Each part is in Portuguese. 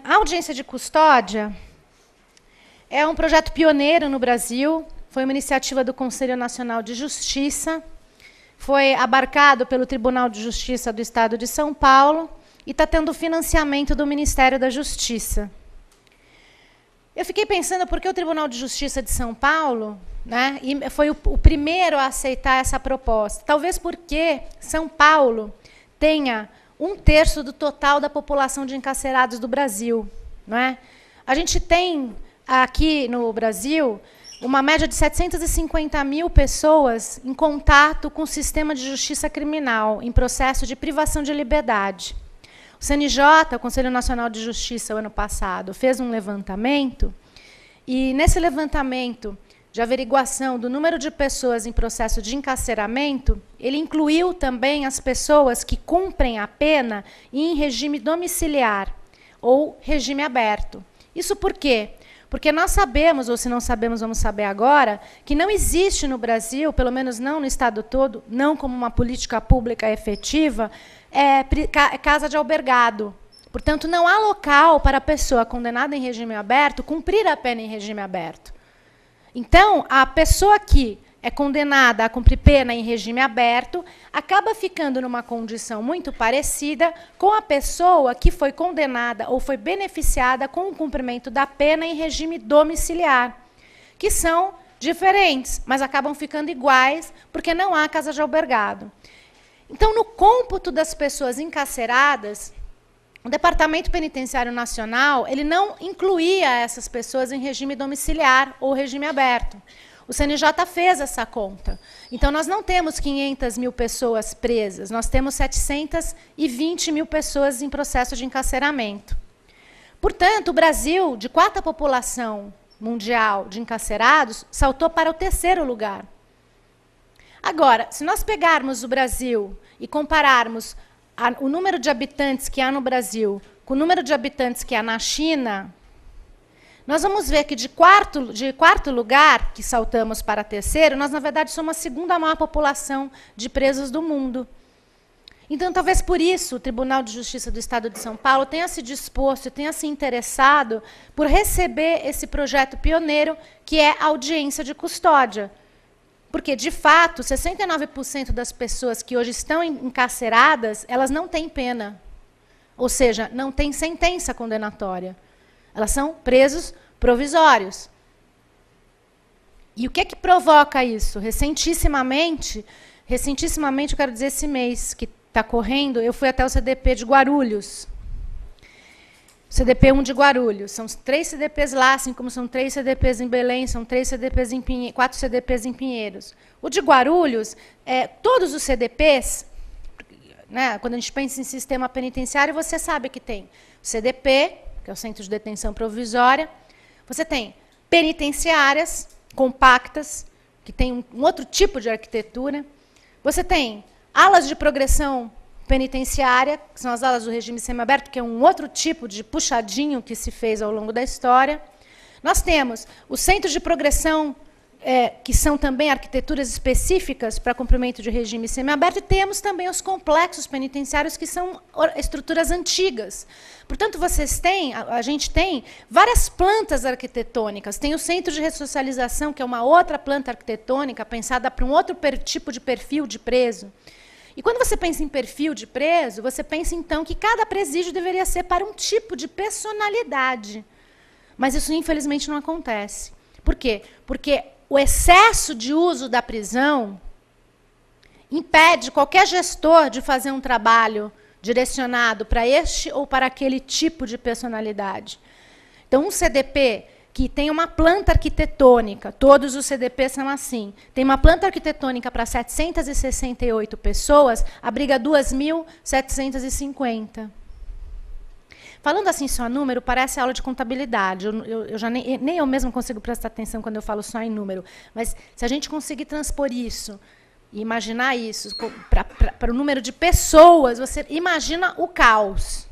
A audiência de custódia é um projeto pioneiro no Brasil, foi uma iniciativa do Conselho Nacional de Justiça, foi abarcado pelo Tribunal de Justiça do Estado de São Paulo e está tendo financiamento do Ministério da Justiça. Eu fiquei pensando por que o Tribunal de Justiça de São Paulo, né, foi o primeiro a aceitar essa proposta. Talvez porque São Paulo tenha 1/3 do total da população de encarcerados do Brasil. Não é? A gente tem aqui no Brasil uma média de 750 mil pessoas em contato com o sistema de justiça criminal, em processo de privação de liberdade. O CNJ, o Conselho Nacional de Justiça, o ano passado, fez um levantamento, e nesse levantamento de averiguação do número de pessoas em processo de encarceramento, ele incluiu também as pessoas que cumprem a pena em regime domiciliar ou regime aberto. Isso por quê? Porque nós sabemos, ou se não sabemos, vamos saber agora, que não existe no Brasil, pelo menos não no Estado todo, não como uma política pública efetiva, casa de albergado. Portanto, não há local para a pessoa condenada em regime aberto cumprir a pena em regime aberto. Então, a pessoa que é condenada a cumprir pena em regime aberto acaba ficando numa condição muito parecida com a pessoa que foi condenada ou foi beneficiada com o cumprimento da pena em regime domiciliar, que são diferentes, mas acabam ficando iguais porque não há casa de albergado. Então, no cômputo das pessoas encarceradas, o Departamento Penitenciário Nacional ele não incluía essas pessoas em regime domiciliar ou regime aberto. O CNJ fez essa conta. Então, nós não temos 500 mil pessoas presas, nós temos 720 mil pessoas em processo de encarceramento. Portanto, o Brasil, de quarta população mundial de encarcerados, saltou para o 3º lugar. Agora, se nós pegarmos o Brasil e compararmos o número de habitantes que há no Brasil com o número de habitantes que há na China, nós vamos ver que de quarto lugar, que saltamos para 3º, nós, na verdade, somos a 2ª maior população de presos do mundo. Então, talvez por isso, o Tribunal de Justiça do Estado de São Paulo tenha se disposto, tenha se interessado por receber esse projeto pioneiro, que é a audiência de custódia. Porque, de fato, 69% das pessoas que hoje estão encarceradas, elas não têm pena. Ou seja, não têm sentença condenatória. Elas são presos provisórios. E o que é que provoca isso? Recentissimamente, eu quero dizer esse mês que está correndo, eu fui até o CDP de Guarulhos. CDP 1 de Guarulhos. São 3 CDPs lá, assim como são 3 CDPs em Belém, são 3 CDPs em 4 CDPs em Pinheiros. O de Guarulhos, todos os CDPs, né, quando a gente pensa em sistema penitenciário, você sabe que tem o CDP, que é o Centro de Detenção Provisória, você tem penitenciárias compactas, que tem um outro tipo de arquitetura, você tem alas de progressão penitenciária, que são as alas do regime semiaberto, que é um outro tipo de puxadinho que se fez ao longo da história. Nós temos os centros de progressão, que são também arquiteturas específicas para cumprimento de regime semiaberto, e temos também os complexos penitenciários, que são estruturas antigas. Portanto, a gente tem várias plantas arquitetônicas. Tem o centro de ressocialização, que é uma outra planta arquitetônica, pensada para um outro tipo de perfil de preso. E quando você pensa em perfil de preso, você pensa, então, que cada presídio deveria ser para um tipo de personalidade. Mas isso, infelizmente, não acontece. Por quê? Porque o excesso de uso da prisão impede qualquer gestor de fazer um trabalho direcionado para este ou para aquele tipo de personalidade. Então, um CDP que tem uma planta arquitetônica, todos os CDPs são assim, tem uma planta arquitetônica para 768 pessoas, abriga 2.750. Falando assim só número, parece aula de contabilidade. Nem eu mesmo consigo prestar atenção quando eu falo só em número. Mas se a gente conseguir transpor isso, e imaginar isso para o número de pessoas, você imagina o caos.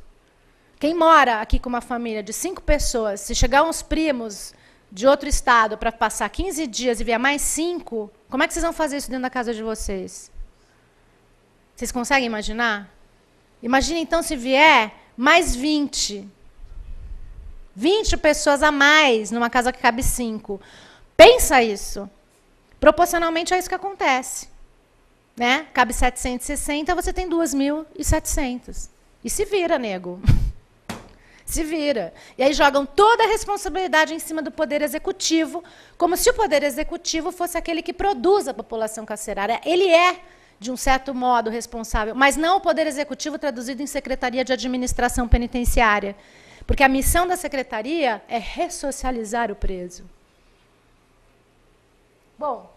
Quem mora aqui com uma família de 5 pessoas, se chegar uns primos de outro estado para passar 15 dias e vier mais 5, como é que vocês vão fazer isso dentro da casa de vocês? Vocês conseguem imaginar? Imagina, então, se vier mais 20. 20 pessoas a mais numa casa que cabe 5. Pensa isso. Proporcionalmente é isso que acontece. Né? Cabe 760, você tem 2.700. E se vira, nego. Se vira. E aí jogam toda a responsabilidade em cima do Poder Executivo, como se o Poder Executivo fosse aquele que produz a população carcerária. Ele é, de um certo modo, responsável, mas não o Poder Executivo traduzido em Secretaria de Administração Penitenciária. Porque a missão da Secretaria é ressocializar o preso. Bom,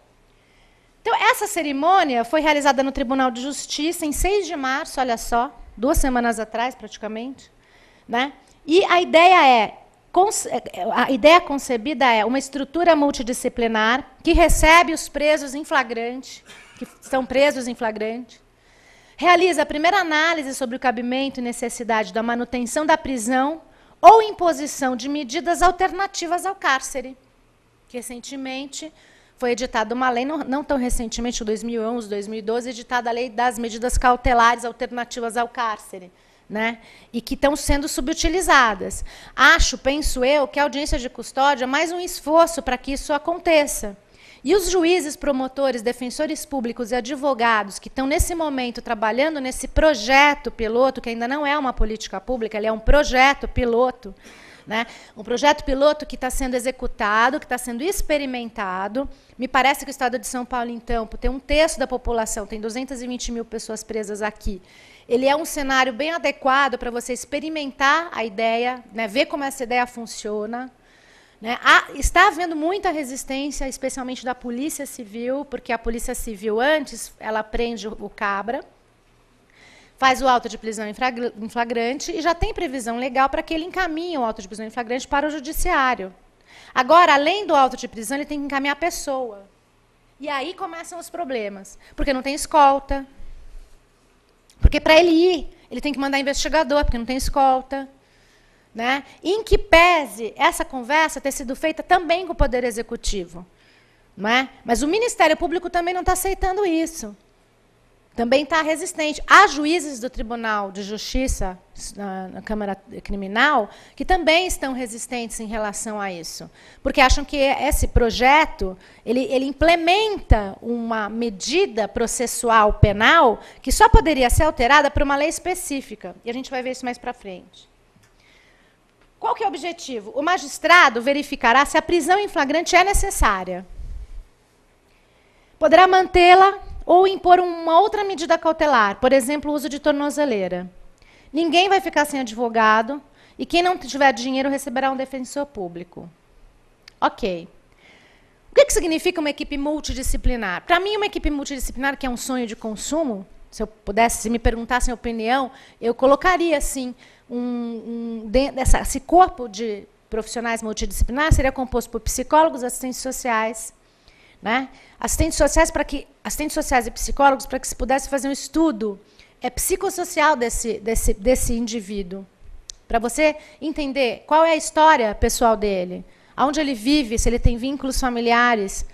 então essa cerimônia foi realizada no Tribunal de Justiça em 6 de março, olha só, 2 semanas atrás, praticamente. Né? E a ideia concebida é uma estrutura multidisciplinar que recebe os presos em flagrante, que estão presos em flagrante, realiza a primeira análise sobre o cabimento e necessidade da manutenção da prisão ou imposição de medidas alternativas ao cárcere. Recentemente foi editada uma lei, não tão recentemente, em 2011, 2012, editada a Lei das Medidas Cautelares Alternativas ao Cárcere, né? E que estão sendo subutilizadas. Penso eu, que a audiência de custódia é mais um esforço para que isso aconteça. E os juízes, promotores, defensores públicos e advogados que estão, nesse momento, trabalhando nesse projeto piloto, que ainda não é uma política pública, ele é um projeto piloto, né? Um projeto piloto que está sendo executado, que está sendo experimentado. Me parece que o Estado de São Paulo, então, por ter 1/3 da população, tem 220 mil pessoas presas aqui, ele é um cenário bem adequado para você experimentar a ideia, né, ver como essa ideia funciona. Né? Está havendo muita resistência, especialmente da Polícia Civil, porque a Polícia Civil, antes, ela prende o cabra, faz o auto de prisão em flagrante e já tem previsão legal para que ele encaminhe o auto de prisão em flagrante para o judiciário. Agora, além do auto de prisão, ele tem que encaminhar a pessoa. E aí começam os problemas, porque não tem escolta. Porque para ele ir, ele tem que mandar investigador, porque não tem escolta. Né? Em que pese essa conversa ter sido feita também com o Poder Executivo. Não é? Mas o Ministério Público também não está aceitando isso. Também está resistente. Há juízes do Tribunal de Justiça, na Câmara Criminal, que também estão resistentes em relação a isso. Porque acham que esse projeto ele implementa uma medida processual penal que só poderia ser alterada por uma lei específica. E a gente vai ver isso mais para frente. Qual que é o objetivo? O magistrado verificará se a prisão em flagrante é necessária. Poderá mantê-la ou impor uma outra medida cautelar, por exemplo, o uso de tornozeleira. Ninguém vai ficar sem advogado e quem não tiver dinheiro receberá um defensor público. Ok. O que significa uma equipe multidisciplinar? Para mim, uma equipe multidisciplinar, que é um sonho de consumo, se me perguntassem a opinião, eu colocaria, assim, esse corpo de profissionais multidisciplinares seria composto por psicólogos, assistentes sociais, né? Assistentes sociais e psicólogos, para que se pudesse fazer um estudo psicossocial desse indivíduo, para você entender qual é a história pessoal dele, aonde ele vive, se ele tem vínculos familiares,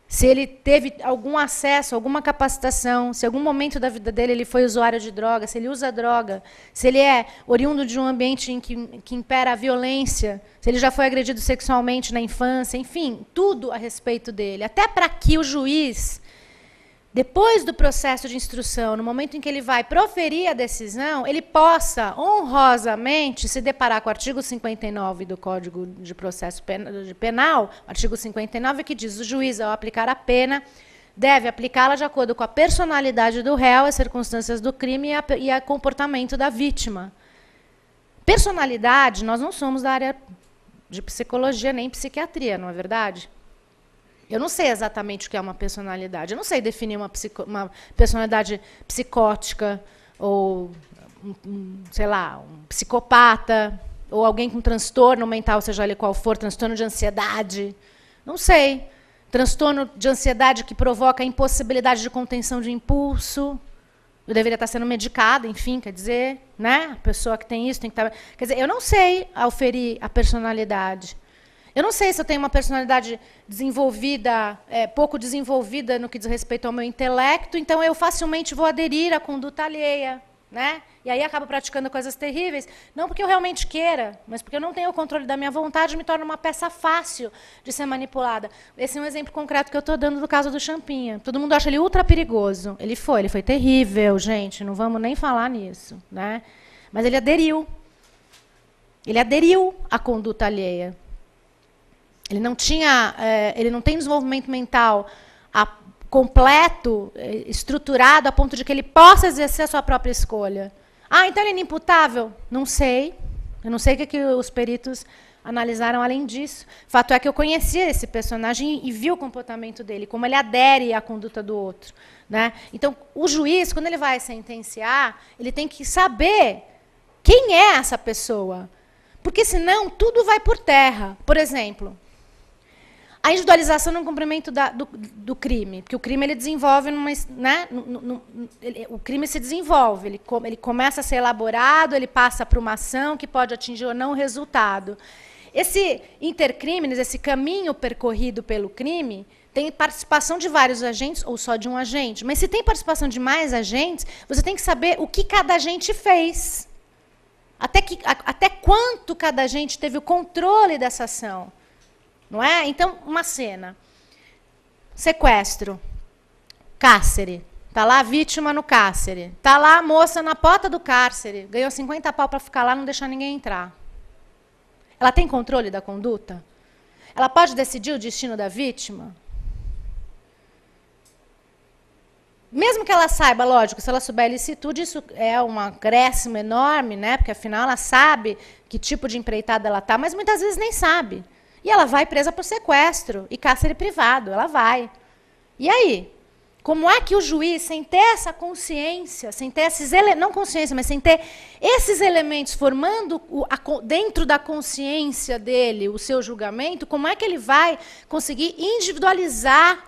se ele teve algum acesso, alguma capacitação, se em algum momento da vida dele ele foi usuário de droga, se ele usa droga, se ele é oriundo de um ambiente em que impera a violência, se ele já foi agredido sexualmente na infância, enfim, tudo a respeito dele. Até para que o juiz, depois do processo de instrução, no momento em que ele vai proferir a decisão, ele possa, honrosamente, se deparar com o artigo 59 do Código de Processo Penal, artigo 59, que diz: o juiz, ao aplicar a pena, deve aplicá-la de acordo com a personalidade do réu, as circunstâncias do crime e o comportamento da vítima. Personalidade, nós não somos da área de psicologia nem psiquiatria, não é verdade? Eu não sei exatamente o que é uma personalidade. Eu não sei definir uma personalidade psicótica ou, sei lá, um psicopata ou alguém com transtorno mental, seja ele qual for, transtorno de ansiedade. Não sei. Transtorno de ansiedade que provoca impossibilidade de contenção de impulso. Eu deveria estar sendo medicada, enfim, quer dizer, né? A pessoa que tem isso tem que estar... Quer dizer, eu não sei aferir a personalidade. Eu não sei se eu tenho uma personalidade desenvolvida, pouco desenvolvida no que diz respeito ao meu intelecto, então eu facilmente vou aderir à conduta alheia, né? E aí acabo praticando coisas terríveis, não porque eu realmente queira, mas porque eu não tenho o controle da minha vontade, me torna uma peça fácil de ser manipulada. Esse é um exemplo concreto que eu estou dando do caso do Champinha. Todo mundo acha ele ultra perigoso. Ele foi terrível, gente, não vamos nem falar nisso, né? Mas ele aderiu. Ele aderiu à conduta alheia. Ele não tem desenvolvimento mental completo, estruturado, a ponto de que ele possa exercer a sua própria escolha. Ah, então ele é inimputável? Não sei. Eu não sei o que os peritos analisaram além disso. Fato é que eu conhecia esse personagem e vi o comportamento dele, como ele adere à conduta do outro, né? Então, o juiz, quando ele vai sentenciar, ele tem que saber quem é essa pessoa. Porque, senão, tudo vai por terra. Por exemplo, a individualização no cumprimento do crime. Porque o crime ele desenvolve, o crime se desenvolve, ele começa a ser elaborado, ele passa para uma ação que pode atingir ou não o resultado. Esse intercrimes, esse caminho percorrido pelo crime, tem participação de vários agentes ou só de um agente. Mas se tem participação de mais agentes, você tem que saber o que cada agente fez. Até quanto cada agente teve o controle dessa ação. Não é? Então, uma cena. Sequestro. Cárcere. Está lá a vítima no cárcere. Está lá a moça na porta do cárcere. Ganhou 50 pau para ficar lá e não deixar ninguém entrar. Ela tem controle da conduta? Ela pode decidir o destino da vítima? Mesmo que ela saiba, lógico, se ela souber a ilicitude, isso é um acréscimo enorme, né? Porque afinal ela sabe que tipo de empreitada ela está, mas muitas vezes nem sabe. E ela vai presa por sequestro e cárcere privado, ela vai. E aí? Como é que o juiz, sem ter essa consciência, sem ter esses não consciência, mas sem ter esses elementos formando dentro da consciência dele o seu julgamento, como é que ele vai conseguir individualizar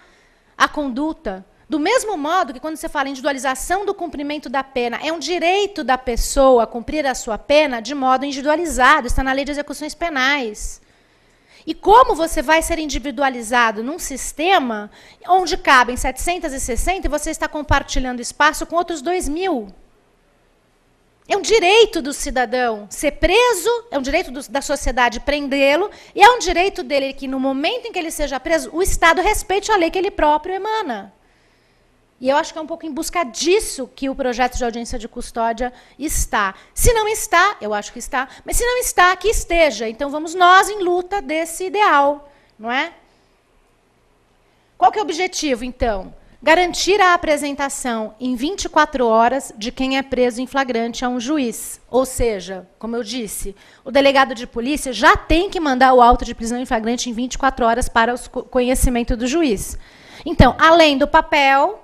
a conduta? Do mesmo modo que quando você fala individualização do cumprimento da pena, é um direito da pessoa cumprir a sua pena de modo individualizado, está na Lei de Execuções Penais. E como você vai ser individualizado num sistema onde cabem 760 e você está compartilhando espaço com outros 2.000? É um direito do cidadão ser preso, é um direito da sociedade prendê-lo, e é um direito dele que, no momento em que ele seja preso, o Estado respeite a lei que ele próprio emana. E eu acho que é um pouco em busca disso que o projeto de audiência de custódia está. Se não está, eu acho que está, mas se não está, que esteja. Então vamos nós em luta desse ideal, não é? Qual que é o objetivo, então? Garantir a apresentação em 24 horas de quem é preso em flagrante a um juiz. Ou seja, como eu disse, o delegado de polícia já tem que mandar o auto de prisão em flagrante em 24 horas para o conhecimento do juiz. Então, além do papel,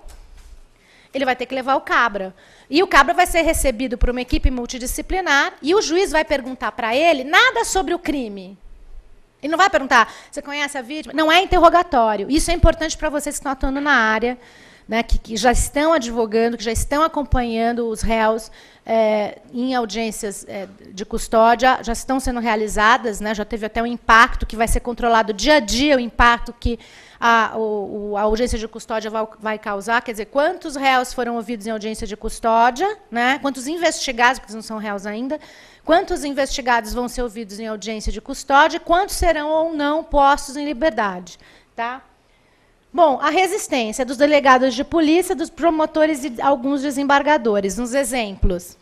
ele vai ter que levar o cabra. E o cabra vai ser recebido por uma equipe multidisciplinar e o juiz vai perguntar para ele nada sobre o crime. Ele não vai perguntar, você conhece a vítima? Não é interrogatório. Isso é importante para vocês que estão atuando na área, né, que já estão advogando, que já estão acompanhando os réus em audiências de custódia, já estão sendo realizadas, né, já teve até um impacto que vai ser controlado dia a dia, o impacto que a audiência de custódia vai causar, quer dizer, quantos réus foram ouvidos em audiência de custódia, né, quantos investigados, porque eles não são réus ainda, quantos investigados vão ser ouvidos em audiência de custódia, quantos serão ou não postos em liberdade. Tá? Bom, a resistência dos delegados de polícia, dos promotores e alguns desembargadores. Uns exemplos.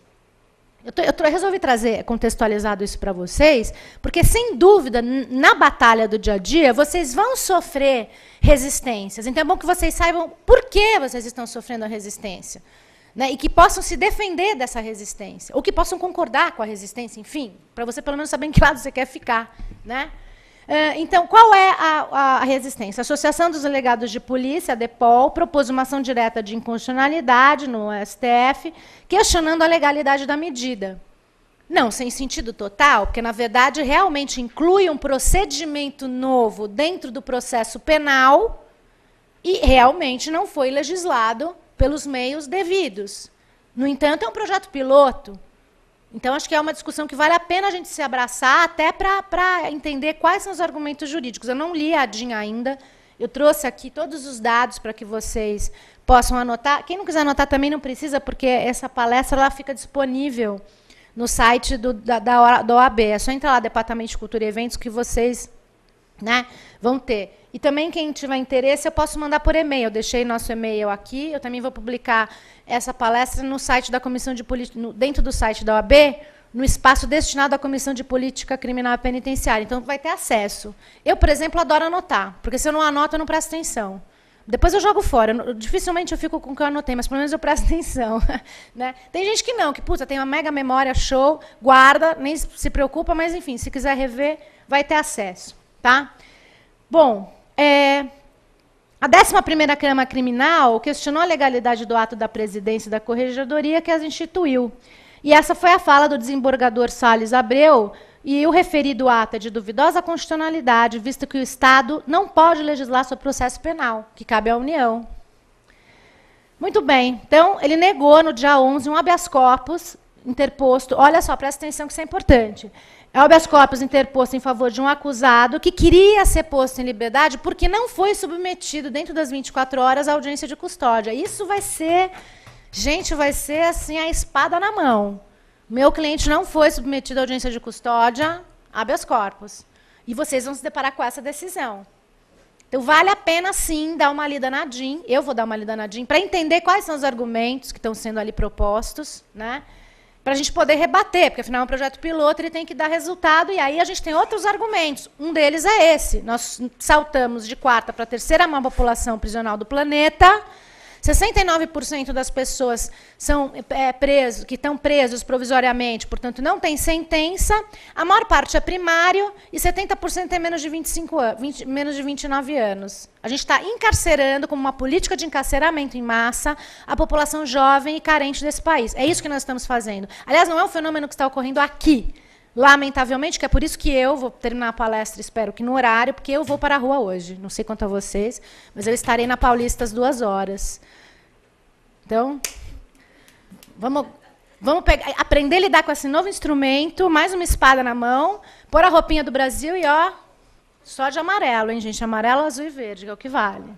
Eu resolvi contextualizado isso para vocês, porque, sem dúvida, na batalha do dia a dia, vocês vão sofrer resistências. Então, é bom que vocês saibam por que vocês estão sofrendo a resistência. Né, e que possam se defender dessa resistência. Ou que possam concordar com a resistência, enfim, para você, pelo menos, saber em que lado você quer ficar. Né? Então, qual é a resistência? A Associação dos Delegados de Polícia, a DEPOL, propôs uma ação direta de inconstitucionalidade no STF, questionando a legalidade da medida. Não sem sentido total, porque, na verdade, realmente inclui um procedimento novo dentro do processo penal e realmente não foi legislado pelos meios devidos. No entanto, é um projeto piloto. Então, acho que é uma discussão que vale a pena a gente se abraçar, até para entender quais são os argumentos jurídicos. Eu não li a DIN ainda, Eu trouxe aqui todos os dados para que vocês possam anotar. Quem não quiser anotar também não precisa, porque essa palestra ela fica disponível no site da OAB. É só entrar lá, Departamento de Cultura e Eventos, que vocês, né, vão ter. E também, quem tiver interesse, eu posso mandar por e-mail. Eu deixei nosso e-mail aqui. Eu também vou publicar essa palestra no site da Comissão de Política, dentro do site da OAB, no espaço destinado à Comissão de Política Criminal e Penitenciária. Então, vai ter acesso. Eu, por exemplo, adoro anotar, porque se eu não anoto, eu não presto atenção. Depois eu jogo fora. Dificilmente eu fico com o que eu anotei, mas pelo menos eu presto atenção. Né? Tem gente que não, que puta, tem uma mega memória, show, guarda, nem se preocupa, mas, enfim, se quiser rever, vai ter acesso. Tá? Bom, a 11ª Câmara Criminal questionou a legalidade do ato da presidência e da corregedoria que as instituiu. E essa foi a fala do desembargador Salles Abreu, e o referido ato é de duvidosa constitucionalidade, visto que o Estado não pode legislar sobre processo penal, que cabe à União. Muito bem. Então, ele negou, no dia 11, um habeas corpus interposto. Olha só, presta atenção que isso é importante. É o habeas corpus interposto em favor de um acusado que queria ser posto em liberdade porque não foi submetido, dentro das 24 horas, à audiência de custódia. Isso vai ser, gente, vai ser assim, a espada na mão. Meu cliente não foi submetido à audiência de custódia, habeas corpus. E vocês vão se deparar com essa decisão. Então, vale a pena, sim, dar uma lida na DIN. Eu vou dar uma lida na DIN para entender quais são os argumentos que estão sendo ali propostos, né? Para a gente poder rebater, porque, afinal, é um projeto piloto, ele tem que dar resultado, e aí a gente tem outros argumentos. Um deles é esse. Nós saltamos de quarta para a terceira maior população prisional do planeta. 69% das pessoas são que estão presos provisoriamente, portanto, não tem sentença. A maior parte é primário e 70% tem menos de 25 anos, menos de 29 anos. A gente está encarcerando, como uma política de encarceramento em massa, a população jovem e carente desse país. É isso que nós estamos fazendo. Aliás, não é um fenômeno que está ocorrendo aqui. Lamentavelmente, que é por isso que eu vou terminar a palestra, espero que no horário, porque eu vou para a rua hoje. Não sei quanto a vocês, mas eu estarei na Paulista às 2 horas. Então, vamos pegar, aprender a lidar com esse novo instrumento, mais uma espada na mão, pôr a roupinha do Brasil e, ó, só de amarelo, hein, gente? Amarelo, azul e verde, que é o que vale.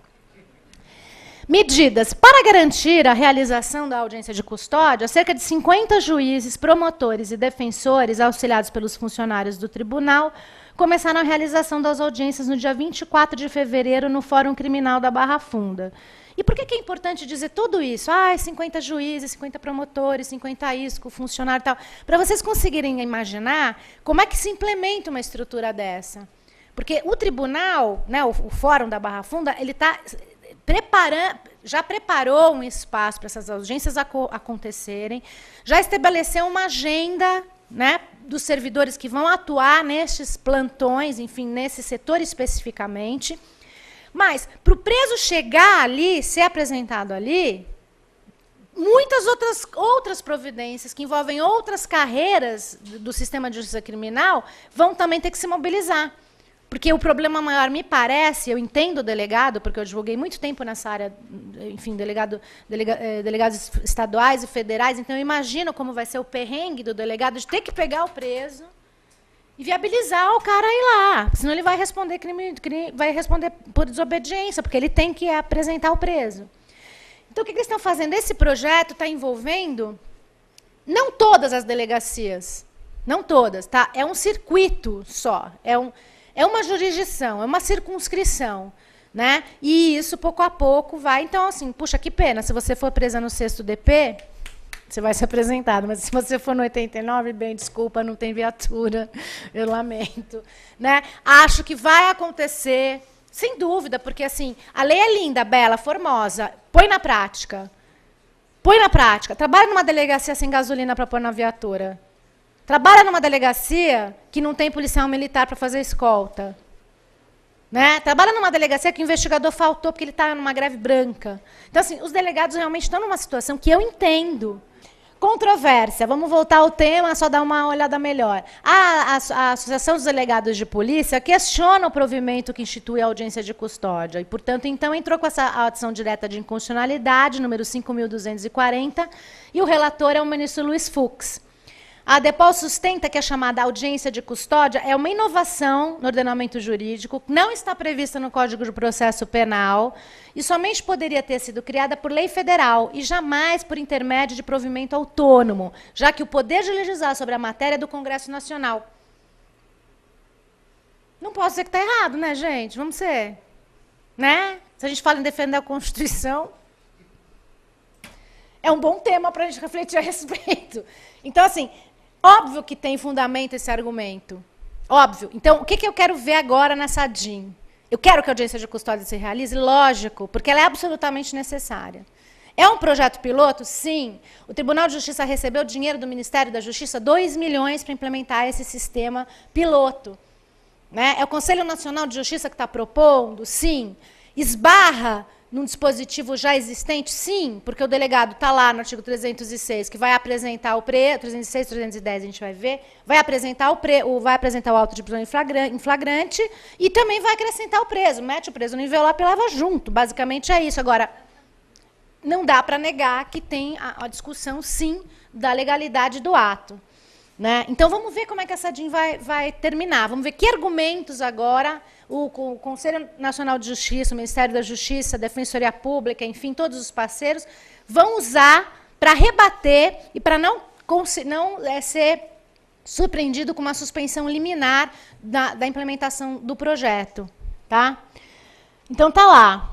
Medidas. Para garantir a realização da audiência de custódia, cerca de 50 juízes, promotores e defensores, auxiliados pelos funcionários do tribunal, começaram a realização das audiências no dia 24 de fevereiro no Fórum Criminal da Barra Funda. E por que é importante dizer tudo isso? 50 juízes, 50 promotores, 50 ISCO, funcionário e tal. Para vocês conseguirem imaginar como é que se implementa uma estrutura dessa. Porque o tribunal, né, o Fórum da Barra Funda, ele está já preparou um espaço para essas audiências acontecerem, já estabeleceu uma agenda, né, dos servidores que vão atuar nestes plantões, enfim, nesse setor especificamente. Mas, para o preso chegar ali, ser apresentado ali, muitas outras providências que envolvem outras carreiras do sistema de justiça criminal vão também ter que se mobilizar. Porque o problema maior, me parece, eu entendo o delegado, porque eu advoguei muito tempo nessa área, enfim, delegados estaduais e federais, então eu imagino como vai ser o perrengue do delegado de ter que pegar o preso e viabilizar o cara ir lá, senão ele vai responder vai responder por desobediência, porque ele tem que apresentar o preso. Então, o que eles estão fazendo? Esse projeto está envolvendo não todas as delegacias, não todas, tá? É um circuito só, é uma jurisdição, é uma circunscrição, né? E isso, pouco a pouco, vai... Então, assim, puxa, que pena, se você for presa no 6º DP, você vai ser apresentado, mas se você for no 89, bem, desculpa, não tem viatura, eu lamento. Né? Acho que vai acontecer, sem dúvida, porque, assim, a lei é linda, bela, formosa, põe na prática. Põe na prática. Trabalha numa delegacia sem gasolina para pôr na viatura. Trabalha numa delegacia que não tem policial militar para fazer escolta. Né? Trabalha numa delegacia que o investigador faltou porque ele está numa greve branca. Então, assim, os delegados realmente estão numa situação que eu entendo. Controvérsia. Vamos voltar ao tema, só dar uma olhada melhor. A Associação dos Delegados de Polícia questiona o provimento que institui a audiência de custódia. E, portanto, então, entrou com essa ação direta de inconstitucionalidade, número 5.240, e o relator é o ministro Luiz Fux. A ADEPOL sustenta que a chamada audiência de custódia é uma inovação no ordenamento jurídico, não está prevista no Código de Processo Penal e somente poderia ter sido criada por lei federal e jamais por intermédio de provimento autônomo, já que o poder de legislar sobre a matéria é do Congresso Nacional. Não posso dizer que está errado, né, gente? Vamos ser. Né? Se a gente fala em defender a Constituição, é um bom tema para a gente refletir a respeito. Então, assim, óbvio que tem fundamento esse argumento. Óbvio. Então, o que eu quero ver agora nessa DIN? Eu quero que a audiência de custódia se realize? Lógico, porque ela é absolutamente necessária. É um projeto piloto? Sim. O Tribunal de Justiça recebeu dinheiro do Ministério da Justiça, 2 milhões, para implementar esse sistema piloto. Né? É o Conselho Nacional de Justiça que está propondo? Sim. Esbarra num dispositivo já existente? Sim, porque o delegado está lá no artigo 306, que vai apresentar o 306, 310 a gente vai ver, vai apresentar o auto de prisão em flagrante e também vai acrescentar o preso, mete o preso no envelope e leva junto, basicamente é isso. Agora, não dá para negar que tem a discussão, sim, da legalidade do ato. Né? Então, vamos ver como é que essa DIN vai terminar. Vamos ver que argumentos agora o Conselho Nacional de Justiça, o Ministério da Justiça, a Defensoria Pública, enfim, todos os parceiros, vão usar para rebater e para não ser surpreendido com uma suspensão liminar da implementação do projeto. Tá? Então, está lá.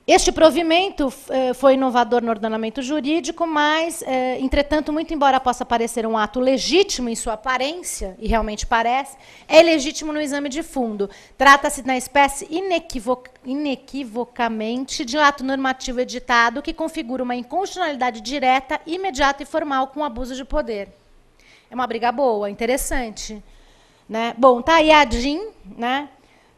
Este provimento foi inovador no ordenamento jurídico, mas, entretanto, muito embora possa parecer um ato legítimo em sua aparência, e realmente parece, é ilegítimo no exame de fundo. Trata-se, na espécie, inequivocamente de ato normativo editado que configura uma inconstitucionalidade direta, imediata e formal com abuso de poder. É uma briga boa, interessante. Né? Bom, tá aí a DIN, né?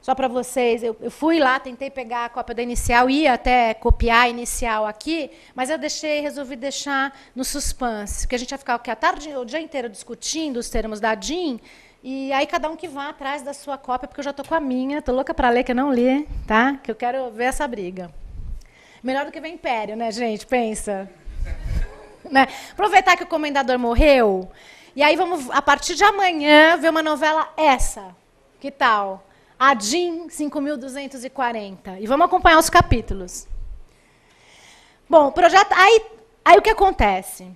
Só para vocês, eu fui lá, tentei pegar a cópia da inicial, ia até copiar a inicial aqui, mas eu resolvi deixar no suspense, porque a gente vai ficar aqui a tarde, o dia inteiro discutindo os termos da DIN, e aí cada um que vá atrás da sua cópia, porque eu já estou com a minha, estou louca para ler, que eu não li, tá? Que eu quero ver essa briga. Melhor do que ver Império, né, gente? Pensa. Né? Aproveitar que o comendador morreu, e aí vamos, a partir de amanhã, ver uma novela essa. Que tal? A DIN 5.240. E vamos acompanhar os capítulos. Bom, o projeto. Aí o que acontece?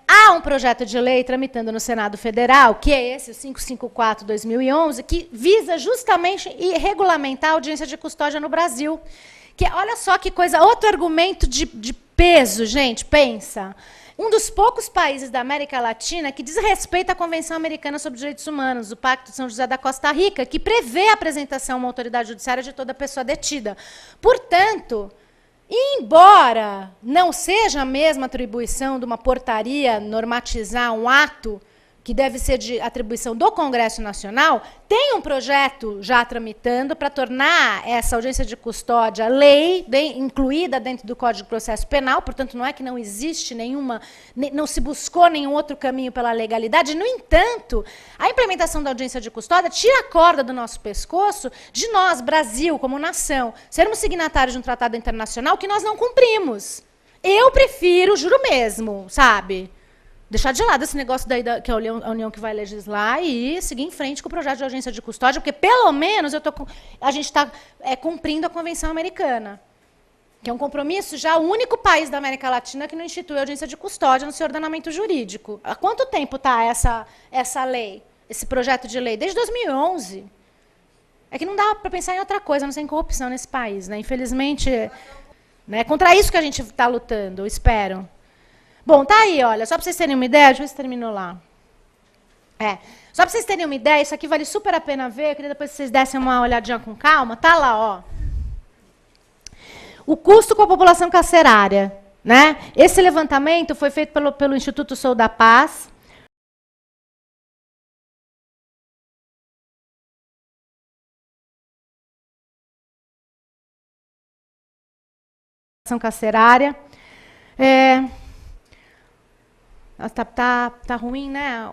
Há um projeto de lei tramitando no Senado Federal, que é esse, o 554/2011, que visa justamente regulamentar a audiência de custódia no Brasil. Que, olha só que coisa, outro argumento de peso, gente, pensa. Um dos poucos países da América Latina que desrespeita a Convenção Americana sobre Direitos Humanos, o Pacto de São José da Costa Rica, que prevê a apresentação a uma autoridade judiciária de toda pessoa detida. Portanto, embora não seja a mesma atribuição de uma portaria normatizar um ato que deve ser de atribuição do Congresso Nacional, tem um projeto já tramitando para tornar essa audiência de custódia lei, incluída dentro do Código de Processo Penal, portanto, não é que não existe nenhuma, não se buscou nenhum outro caminho pela legalidade. No entanto, a implementação da audiência de custódia tira a corda do nosso pescoço de nós, Brasil, como nação, sermos signatários de um tratado internacional que nós não cumprimos. Eu prefiro, juro mesmo, sabe? Deixar de lado esse negócio daí que é a União que vai legislar e seguir em frente com o projeto de audiência de custódia, porque, pelo menos, a gente está cumprindo a Convenção Americana, que é um compromisso já o único país da América Latina que não institui audiência de custódia no seu ordenamento jurídico. Há quanto tempo está essa lei, esse projeto de lei? Desde 2011. É que não dá para pensar em outra coisa, não ser em corrupção nesse país. Né? Infelizmente, né, é contra isso que a gente está lutando, eu espero. Bom, tá aí, olha, só para vocês terem uma ideia, deixa eu ver se terminou lá. Só para vocês terem uma ideia, isso aqui vale super a pena ver, eu queria depois que vocês dessem uma olhadinha com calma, tá lá, ó. O custo com a população carcerária, né? Esse levantamento foi feito pelo Instituto Sou da Paz. Carcerária. Tá ruim, né,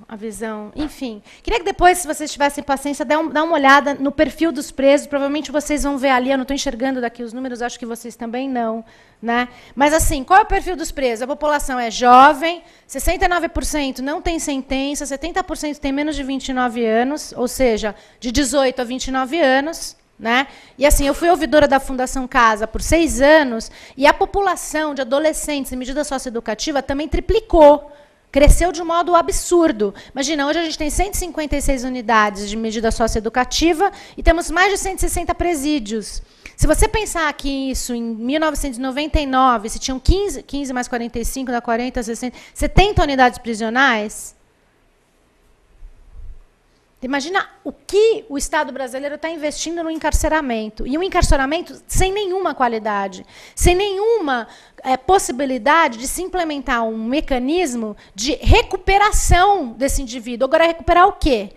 a visão. Enfim, queria que depois, se vocês tivessem paciência, dá uma olhada no perfil dos presos. Provavelmente vocês vão ver ali, eu não estou enxergando daqui os números, acho que vocês também não. Né? Mas, assim, qual é o perfil dos presos? A população é jovem, 69% não tem sentença, 70% tem menos de 29 anos, ou seja, de 18 a 29 anos. Né? E assim, eu fui ouvidora da Fundação Casa por 6 anos e a população de adolescentes em medida socioeducativa também triplicou, cresceu de um modo absurdo. Imagina, hoje a gente tem 156 unidades de medida socioeducativa e temos mais de 160 presídios. Se você pensar que isso em 1999, se tinham 15 mais 45, dá 40, 60, 70 unidades prisionais. Imagina o que o Estado brasileiro está investindo no encarceramento. E um encarceramento sem nenhuma qualidade, sem nenhuma possibilidade de se implementar um mecanismo de recuperação desse indivíduo. Agora, recuperar o quê?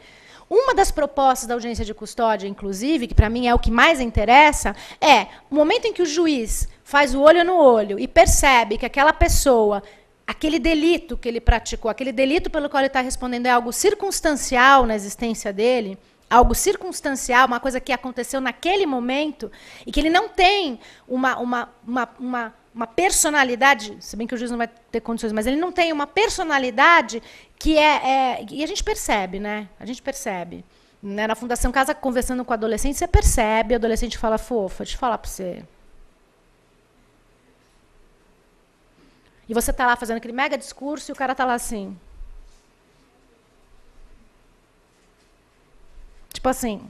Uma das propostas da audiência de custódia, inclusive, que para mim é o que mais interessa, é o momento em que o juiz faz o olho no olho e percebe que aquela pessoa, aquele delito que ele praticou, aquele delito pelo qual ele está respondendo é algo circunstancial na existência dele, algo circunstancial, uma coisa que aconteceu naquele momento, e que ele não tem uma personalidade, se bem que o juiz não vai ter condições, mas ele não tem uma personalidade que e a gente percebe, né? A gente percebe. Né? Na Fundação Casa, conversando com adolescente, você percebe, o adolescente fala, fofa, deixa eu falar para você. E você está lá fazendo aquele mega discurso e o cara está lá assim. Tipo assim,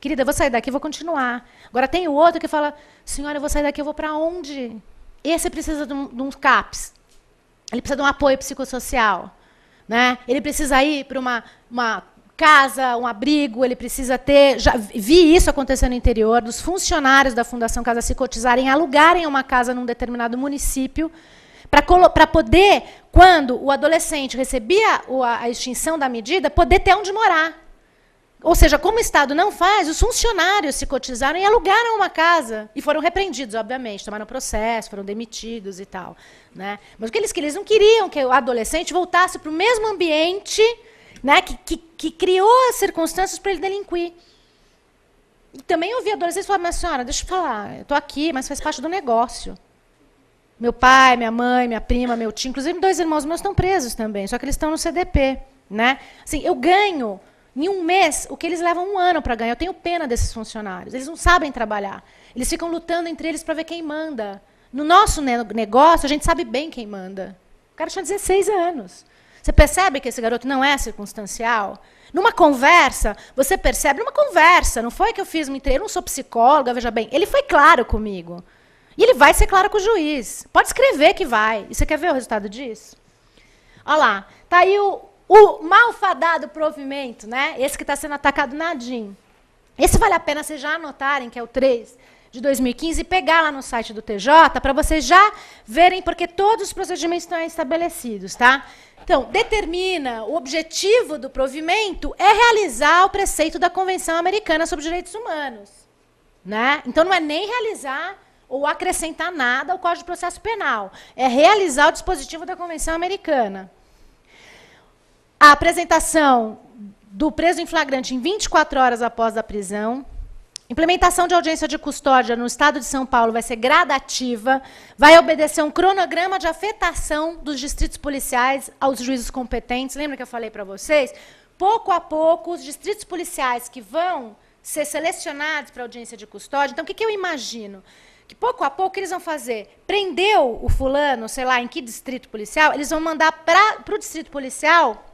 querida, eu vou sair daqui e vou continuar. Agora tem o outro que fala, senhora, eu vou sair daqui, eu vou para onde? Esse precisa de um CAPS. Ele precisa de um apoio psicossocial. Né? Ele precisa ir para uma casa, um abrigo, ele precisa ter... Já vi isso acontecer no interior, dos funcionários da Fundação Casa se cotizarem, alugarem uma casa num determinado município, para poder, quando o adolescente recebia a extinção da medida, poder ter onde morar. Ou seja, como o Estado não faz, os funcionários se cotizaram e alugaram uma casa. E foram repreendidos, obviamente, tomaram processo, foram demitidos e tal. Né? Mas o que eles não queriam que o adolescente voltasse para o mesmo ambiente, né, que criou as circunstâncias para ele delinquir. E também ouvi adolescentes falar, mas senhora, deixa eu falar, eu estou aqui, mas faz parte do negócio. Meu pai, minha mãe, minha prima, meu tio, inclusive 2 irmãos meus estão presos também, só que eles estão no CDP. Né? Assim, eu ganho... Em um mês, o que eles levam 1 ano para ganhar. Eu tenho pena desses funcionários. Eles não sabem trabalhar. Eles ficam lutando entre eles para ver quem manda. No nosso negócio, a gente sabe bem quem manda. O cara tinha 16 anos. Você percebe que esse garoto não é circunstancial? Numa conversa, você percebe, numa conversa, não foi que eu fiz um treino, eu não sou psicóloga, veja bem, ele foi claro comigo. E ele vai ser claro com o juiz. Pode escrever que vai. E você quer ver o resultado disso? Olha lá, está aí o malfadado provimento, né? Esse que está sendo atacado na DIN. Esse vale a pena vocês já anotarem, que é o 3 de 2015, e pegar lá no site do TJ, para vocês já verem, porque todos os procedimentos estão estabelecidos. Tá? Então, determina, o objetivo do provimento é realizar o preceito da Convenção Americana sobre Direitos Humanos. Né? Então, não é nem realizar ou acrescentar nada ao Código de Processo Penal. É realizar o dispositivo da Convenção Americana. A apresentação do preso em flagrante em 24 horas após a prisão. Implementação de audiência de custódia no Estado de São Paulo vai ser gradativa, vai obedecer um cronograma de afetação dos distritos policiais aos juízes competentes. Lembra que eu falei para vocês? Pouco a pouco, os distritos policiais que vão ser selecionados para audiência de custódia. Então, o que eu imagino? Que pouco a pouco eles vão fazer. Prendeu o fulano, sei lá, em que distrito policial, eles vão mandar para o distrito policial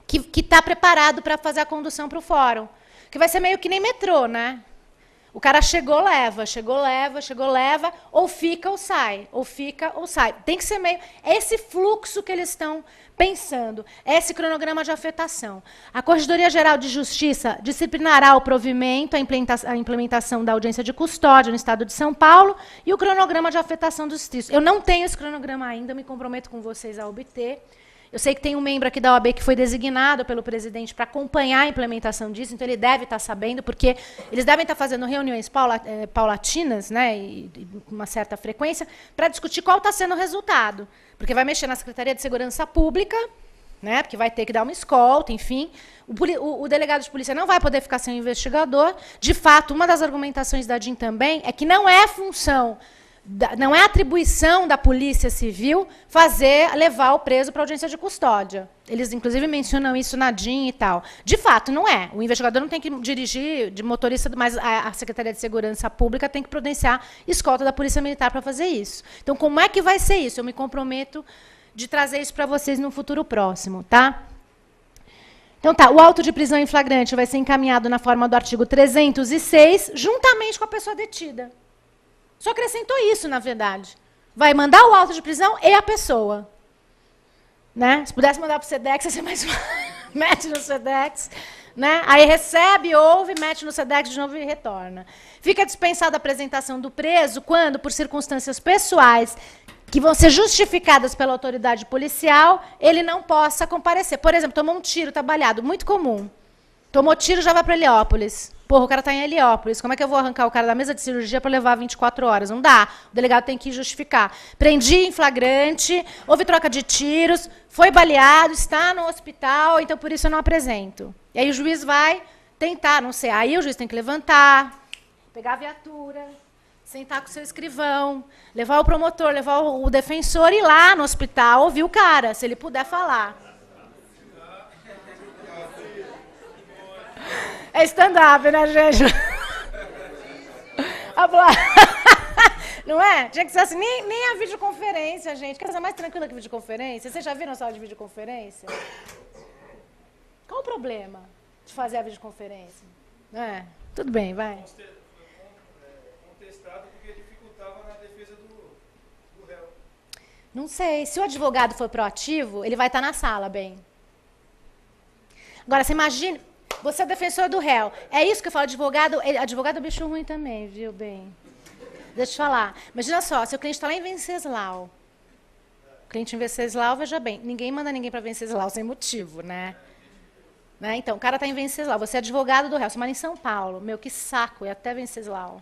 que está preparado para fazer a condução para o fórum. Que vai ser meio que nem metrô, né? O cara chegou, leva, ou fica ou sai, ou fica ou sai. Tem que ser meio... É esse fluxo que eles estão pensando, é esse cronograma de afetação. A Corregedoria Geral de Justiça disciplinará o provimento, a implementação da audiência de custódia no Estado de São Paulo e o cronograma de afetação dos distritos. Eu não tenho esse cronograma ainda, me comprometo com vocês a obter. Eu sei que tem um membro aqui da OAB que foi designado pelo presidente para acompanhar a implementação disso, então ele deve estar sabendo, porque eles devem estar fazendo reuniões paulatinas, né, e com uma certa frequência, para discutir qual está sendo o resultado. Porque vai mexer na Secretaria de Segurança Pública, né, porque vai ter que dar uma escolta, enfim. O delegado de polícia não vai poder ficar sem o investigador. De fato, uma das argumentações da DIN também é que não é função, não é atribuição da Polícia Civil levar o preso para audiência de custódia. Eles, inclusive, mencionam isso na DIN e tal. De fato, não é. O investigador não tem que dirigir de motorista, mas a Secretaria de Segurança Pública tem que providenciar escolta da Polícia Militar para fazer isso. Então, como é que vai ser isso? Eu me comprometo de trazer isso para vocês no futuro próximo, tá? Então, tá. O auto de prisão em flagrante vai ser encaminhado na forma do artigo 306, juntamente com a pessoa detida. Só acrescentou isso, na verdade. Vai mandar o auto de prisão e a pessoa. Né? Se pudesse mandar para o SEDEX, ia ser mais fácil. Mete no SEDEX. Né? Aí recebe, ouve, mete no SEDEX de novo e retorna. Fica dispensada a apresentação do preso quando, por circunstâncias pessoais que vão ser justificadas pela autoridade policial, ele não possa comparecer. Por exemplo, tomou um tiro, está baleado, muito comum. Tomou tiro, já vai para Heliópolis. Porra, o cara está em Heliópolis. Como é que eu vou arrancar o cara da mesa de cirurgia para levar 24 horas? Não dá. O delegado tem que justificar. Prendi em flagrante, houve troca de tiros, foi baleado, está no hospital, então por isso eu não apresento. E aí o juiz vai tentar, não sei, aí o juiz tem que levantar, pegar a viatura, sentar com o seu escrivão, levar o promotor, levar o defensor e ir lá no hospital ouvir o cara, se ele puder falar. É stand-up, né, gente? Não é? Tinha que ser assim, nem a videoconferência, gente. Quer dizer, mais tranquila que videoconferência? Vocês já viram a sala de videoconferência? Qual o problema de fazer a videoconferência? É, tudo bem, vai. Contestado porque dificultava na defesa do réu. Não sei. Se o advogado for proativo, ele vai estar na sala, bem. Agora, você imagina... Você é defensor do réu. É isso que eu falo, advogado é bicho ruim também, viu, bem? Deixa eu te falar. Imagina só, seu cliente está lá em Venceslau. O cliente em Venceslau, veja bem, ninguém manda ninguém para Venceslau sem motivo, né? Então, o cara está em Venceslau, você é advogado do réu, você mora em São Paulo. Meu, que saco, é até Venceslau.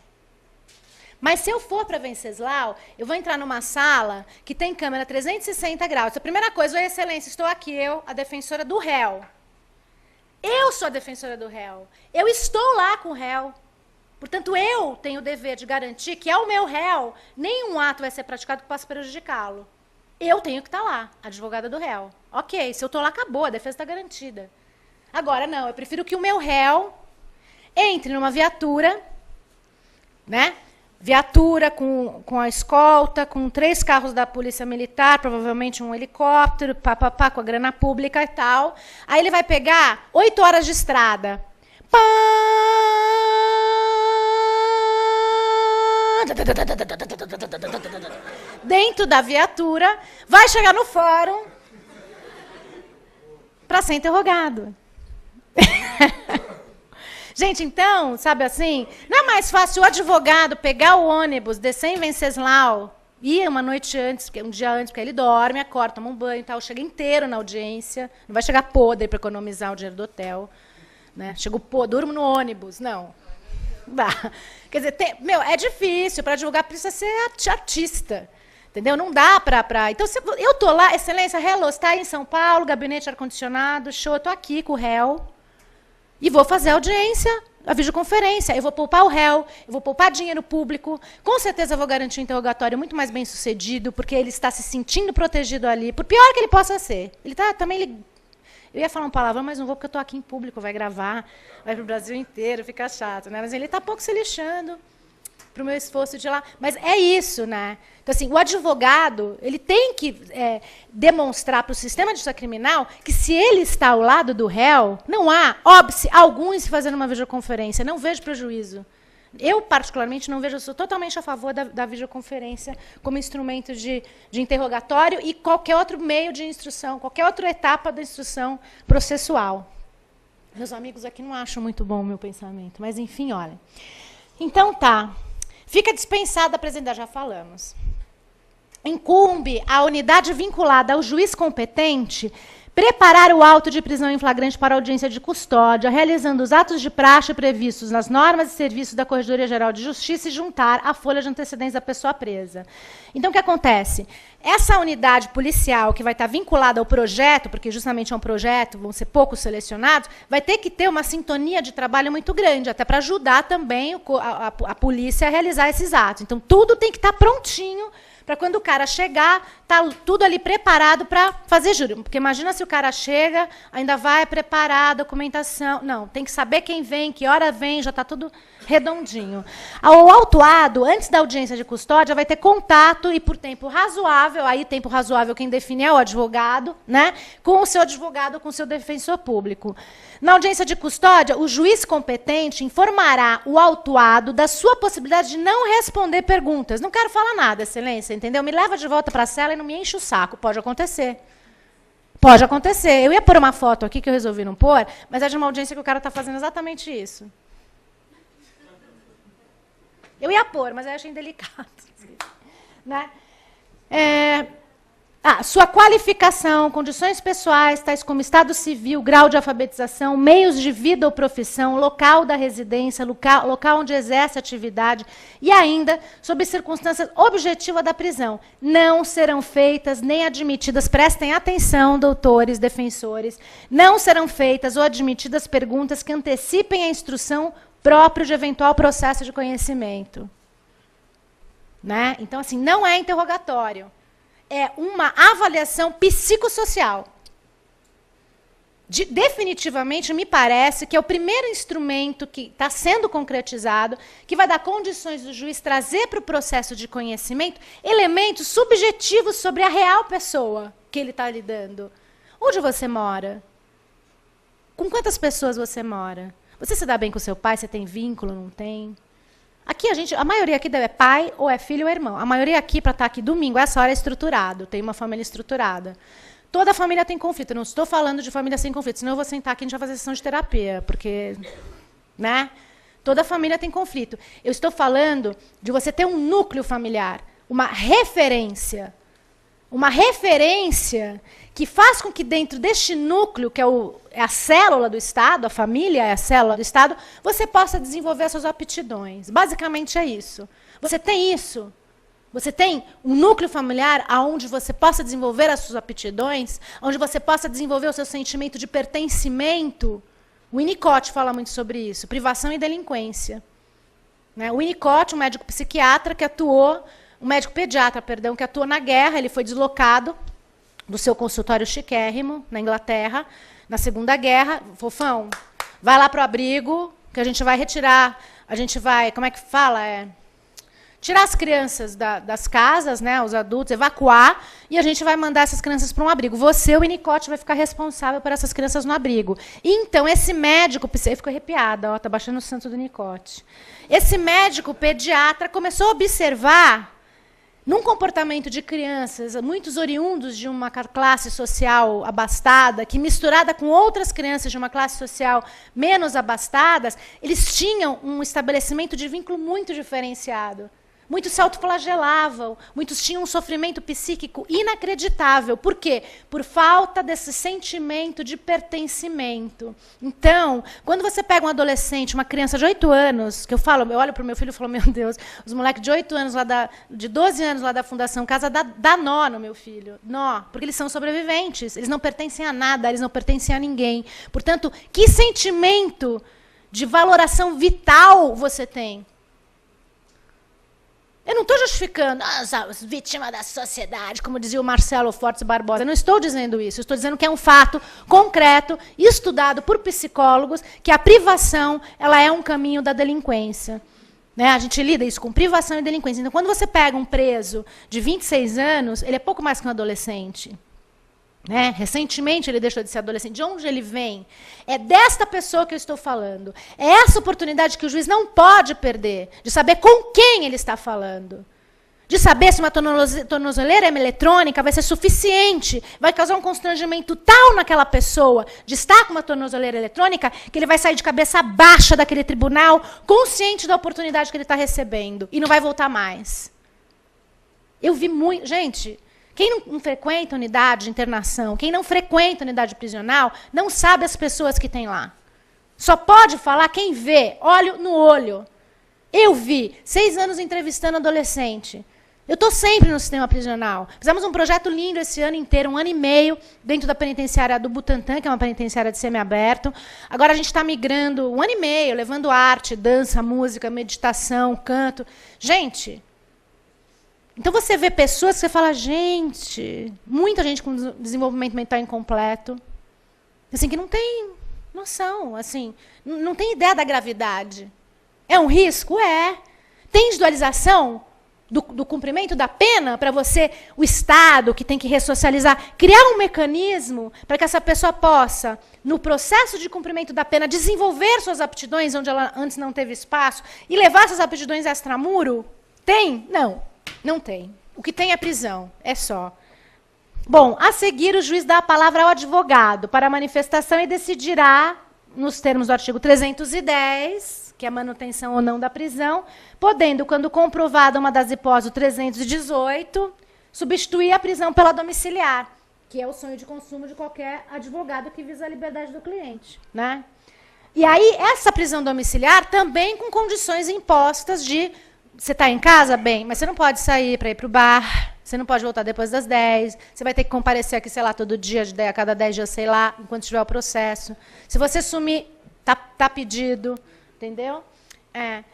Mas se eu for para Venceslau, eu vou entrar numa sala que tem câmera 360 graus. A primeira coisa, oi, excelência, estou aqui, eu, a defensora do réu. Eu sou a defensora do réu. Eu estou lá com o réu. Portanto, eu tenho o dever de garantir que ao meu réu nenhum ato vai ser praticado que possa prejudicá-lo. Eu tenho que estar lá, advogada do réu. Ok, se eu estou lá, acabou, a defesa está garantida. Agora, não, eu prefiro que o meu réu entre numa viatura, né? Viatura com a escolta, com 3 carros da Polícia Militar, provavelmente um helicóptero, papapá, com a grana pública e tal. Aí ele vai pegar 8 horas de estrada. Dentro da viatura, vai chegar no fórum para ser interrogado. Gente, então, sabe assim, não é mais fácil o advogado pegar o ônibus, descer em Venceslau, ir uma noite antes, um dia antes, porque ele dorme, acorda, toma um banho e tal, chega inteiro na audiência, não vai chegar podre para economizar o dinheiro do hotel, né? Chego podre, durmo no ônibus, não. Dá. Quer dizer, é difícil, para advogar precisa ser artista. Entendeu? Não dá para... Então, eu estou lá, excelência, hello, está aí em São Paulo, gabinete ar-condicionado, show, eu estou aqui com o réu. E vou fazer a audiência, a videoconferência. Eu vou poupar o réu, eu vou poupar dinheiro público. Com certeza eu vou garantir um interrogatório muito mais bem sucedido, porque ele está se sentindo protegido ali, por pior que ele possa ser. Ele está também... Eu ia falar um palavrão, mas não vou, porque eu estou aqui em público, vai gravar, vai para o Brasil inteiro, fica chato, né? Mas ele está pouco se lixando para o meu esforço de lá. Mas é isso, né? Então, assim, o advogado, ele tem que demonstrar para o sistema de justiça criminal que, se ele está ao lado do réu, não há óbice algum em se fazer uma videoconferência. Não vejo prejuízo. Eu, particularmente, não vejo, eu sou totalmente a favor da videoconferência como instrumento de interrogatório e qualquer outro meio de instrução, qualquer outra etapa da instrução processual. Meus amigos aqui não acham muito bom o meu pensamento, mas, enfim, olha. Então, tá. Fica dispensada a apresentar, já falamos. incumbe à unidade vinculada ao juiz competente preparar o auto de prisão em flagrante para audiência de custódia, realizando os atos de praxe previstos nas normas e serviços da Corregedoria Geral de Justiça e juntar a folha de antecedentes da pessoa presa. Então, o que acontece? Essa unidade policial que vai estar vinculada ao projeto, porque justamente é um projeto, vão ser poucos selecionados, vai ter que ter uma sintonia de trabalho muito grande, até para ajudar também a polícia a realizar esses atos. Então, tudo tem que estar prontinho para quando o cara chegar, tá tudo ali preparado para fazer júri. Porque imagina se o cara chega, ainda vai preparar a documentação. Não, tem que saber quem vem, que hora vem, já está tudo redondinho. O autuado, antes da audiência de custódia, vai ter contato e por tempo razoável, aí tempo razoável quem define é o advogado, né, com o seu advogado, com o seu defensor público. Na audiência de custódia, o juiz competente informará o autuado da sua possibilidade de não responder perguntas. Não quero falar nada, excelência, entendeu? Me leva de volta para a cela e não me enche o saco. Pode acontecer. Pode acontecer. Eu ia pôr uma foto aqui que eu resolvi não pôr, mas é de uma audiência que o cara está fazendo exatamente isso. Eu ia pôr, mas eu achei indelicado. Né? Sua qualificação, condições pessoais, tais como estado civil, grau de alfabetização, meios de vida ou profissão, local da residência, local onde exerce atividade e ainda sobre circunstâncias objetivas da prisão. Não serão feitas nem admitidas, prestem atenção, doutores, defensores, não serão feitas ou admitidas perguntas que antecipem a instrução própria de eventual processo de conhecimento. Né? Então, assim, não é interrogatório. É uma avaliação psicossocial. Definitivamente, me parece que é o primeiro instrumento que está sendo concretizado, que vai dar condições do juiz trazer para o processo de conhecimento elementos subjetivos sobre a real pessoa que ele está lidando. Onde você mora? Com quantas pessoas você mora? Você se dá bem com seu pai? Você tem vínculo? Não tem? Aqui a maioria aqui é pai, ou é filho ou é irmão. A maioria aqui, para estar aqui domingo, essa hora é estruturado, tem uma família estruturada. Toda família tem conflito. Eu não estou falando de família sem conflito, senão eu vou sentar aqui e a gente vai fazer sessão de terapia, porque, né? Toda família tem conflito. Eu estou falando de você ter um núcleo familiar, uma referência que faz com que dentro deste núcleo, que é a célula do Estado, a família é a célula do Estado, você possa desenvolver as suas aptidões. Basicamente é isso. Você tem isso. Você tem um núcleo familiar onde você possa desenvolver as suas aptidões, onde você possa desenvolver o seu sentimento de pertencimento. O Winnicott fala muito sobre isso, privação e delinquência. Né? O Winnicott, um médico psiquiatra que atuou, um médico pediatra, perdão, que atuou na guerra, ele foi deslocado do seu consultório chiquérrimo, na Inglaterra, na Segunda Guerra. Fofão, vai lá para o abrigo, que a gente vai retirar, a gente vai, como é que fala? Tirar as crianças das casas, né, os adultos, evacuar, e a gente vai mandar essas crianças para um abrigo. Você, o Winnicott, vai ficar responsável por essas crianças no abrigo. E, então, esse médico, eu fico arrepiada, está baixando o santo do Winnicott. Esse médico pediatra começou a observar num comportamento de crianças, muitos oriundos de uma classe social abastada, que misturada com outras crianças de uma classe social menos abastadas, eles tinham um estabelecimento de vínculo muito diferenciado. Muitos se autoflagelavam, muitos tinham um sofrimento psíquico inacreditável. Por quê? Por falta desse sentimento de pertencimento. Então, quando você pega um adolescente, uma criança de 8 anos, que eu olho para o meu filho e falo, meu Deus, os moleques de 8 anos, de 12 anos lá da Fundação Casa, dá nó no meu filho. Nó, porque eles são sobreviventes, eles não pertencem a nada, eles não pertencem a ninguém. Portanto, que sentimento de valoração vital você tem? Eu não estou justificando as vítimas da sociedade, como dizia o Marcelo Fortes Barbosa. Eu não estou dizendo isso. Eu estou dizendo que é um fato concreto, estudado por psicólogos, que a privação ela é um caminho da delinquência. Né? A gente lida isso com privação e delinquência. Então, quando você pega um preso de 26 anos, ele é pouco mais que um adolescente. Né? Recentemente ele deixou de ser adolescente. De onde ele vem? É desta pessoa que eu estou falando. É essa oportunidade que o juiz não pode perder, de saber com quem ele está falando. De saber se uma tornozeleira eletrônica vai ser suficiente, vai causar um constrangimento tal naquela pessoa de estar com uma tornozeleira eletrônica, que ele vai sair de cabeça baixa daquele tribunal, consciente da oportunidade que ele está recebendo, e não vai voltar mais. Eu vi muito... Gente, quem não frequenta unidade de internação, quem não frequenta unidade prisional, não sabe as pessoas que tem lá. Só pode falar quem vê, olho no olho. Eu vi 6 anos entrevistando adolescente. Eu estou sempre no sistema prisional. Fizemos um projeto lindo esse ano inteiro, 1 ano e meio, dentro da penitenciária do Butantã, que é uma penitenciária de semiaberto. Agora a gente está migrando 1 ano e meio, levando arte, dança, música, meditação, canto. Gente, então você vê pessoas que você fala, gente, muita gente com desenvolvimento mental incompleto, assim, que não tem noção, assim, não tem ideia da gravidade. É um risco? É. Tem individualização do cumprimento da pena para você, o Estado, que tem que ressocializar, criar um mecanismo para que essa pessoa possa, no processo de cumprimento da pena, desenvolver suas aptidões onde ela antes não teve espaço e levar essas aptidões extramuro? Tem? Não, não tem. O que tem é prisão, é só. Bom, a seguir o juiz dá a palavra ao advogado para a manifestação e decidirá, nos termos do artigo 310, que é a manutenção ou não da prisão, podendo, quando comprovada uma das hipóteses do 318, substituir a prisão pela domiciliar, que é o sonho de consumo de qualquer advogado que visa a liberdade do cliente, né? E aí, essa prisão domiciliar também com condições impostas de... Você está em casa? Bem, mas você não pode sair para ir para o bar, você não pode voltar depois das 10, você vai ter que comparecer aqui, sei lá, todo dia, a cada 10 dias, sei lá, enquanto tiver o processo. Se você sumir, tá pedido, entendeu? É.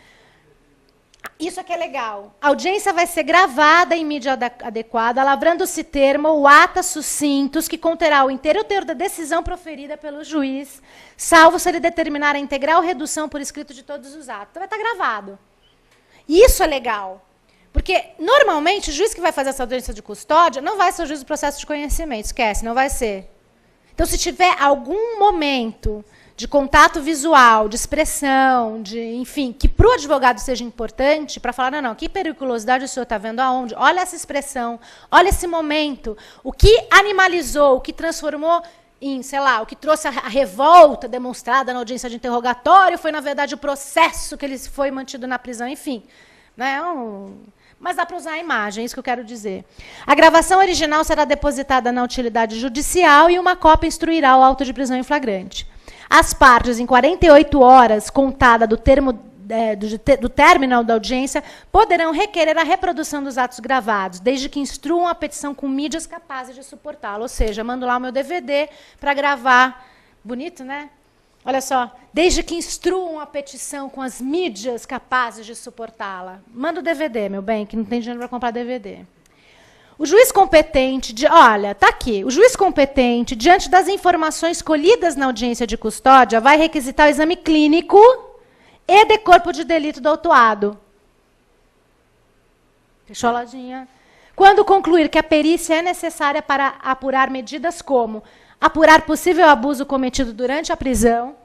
Isso aqui é legal. A audiência vai ser gravada em mídia adequada, lavrando-se termo ou atas sucintos que conterá o inteiro teor da decisão proferida pelo juiz, salvo se ele determinar a integral redução por escrito de todos os atos. Então, vai estar gravado. E isso é legal. Porque, normalmente, o juiz que vai fazer essa audiência de custódia não vai ser o juiz do processo de conhecimento. Esquece, não vai ser. Então, se tiver algum momento de contato visual, de expressão, enfim, que para o advogado seja importante, para falar, não, que periculosidade o senhor está vendo aonde? Olha essa expressão, olha esse momento. O que animalizou, o que transformou em, sei lá, o que trouxe a revolta demonstrada na audiência de interrogatório foi, na verdade, o processo que ele foi mantido na prisão, enfim. Né? Mas dá para usar a imagem, é isso que eu quero dizer. A gravação original será depositada na utilidade judicial e uma cópia instruirá o auto de prisão em flagrante. As partes, em 48 horas, contada do término da audiência, poderão requerer a reprodução dos atos gravados, desde que instruam a petição com mídias capazes de suportá-lo. Ou seja, mando lá o meu DVD para gravar. Bonito, né? Olha só. Desde que instruam a petição com as mídias capazes de suportá-la. Manda o DVD, meu bem, que não tem dinheiro para comprar DVD. O juiz competente, olha, está aqui, o juiz competente, diante das informações colhidas na audiência de custódia, vai requisitar o exame clínico e de corpo de delito do autuado. Fechou a ladinha? Quando concluir que a perícia é necessária para apurar medidas como apurar possível abuso cometido durante a prisão,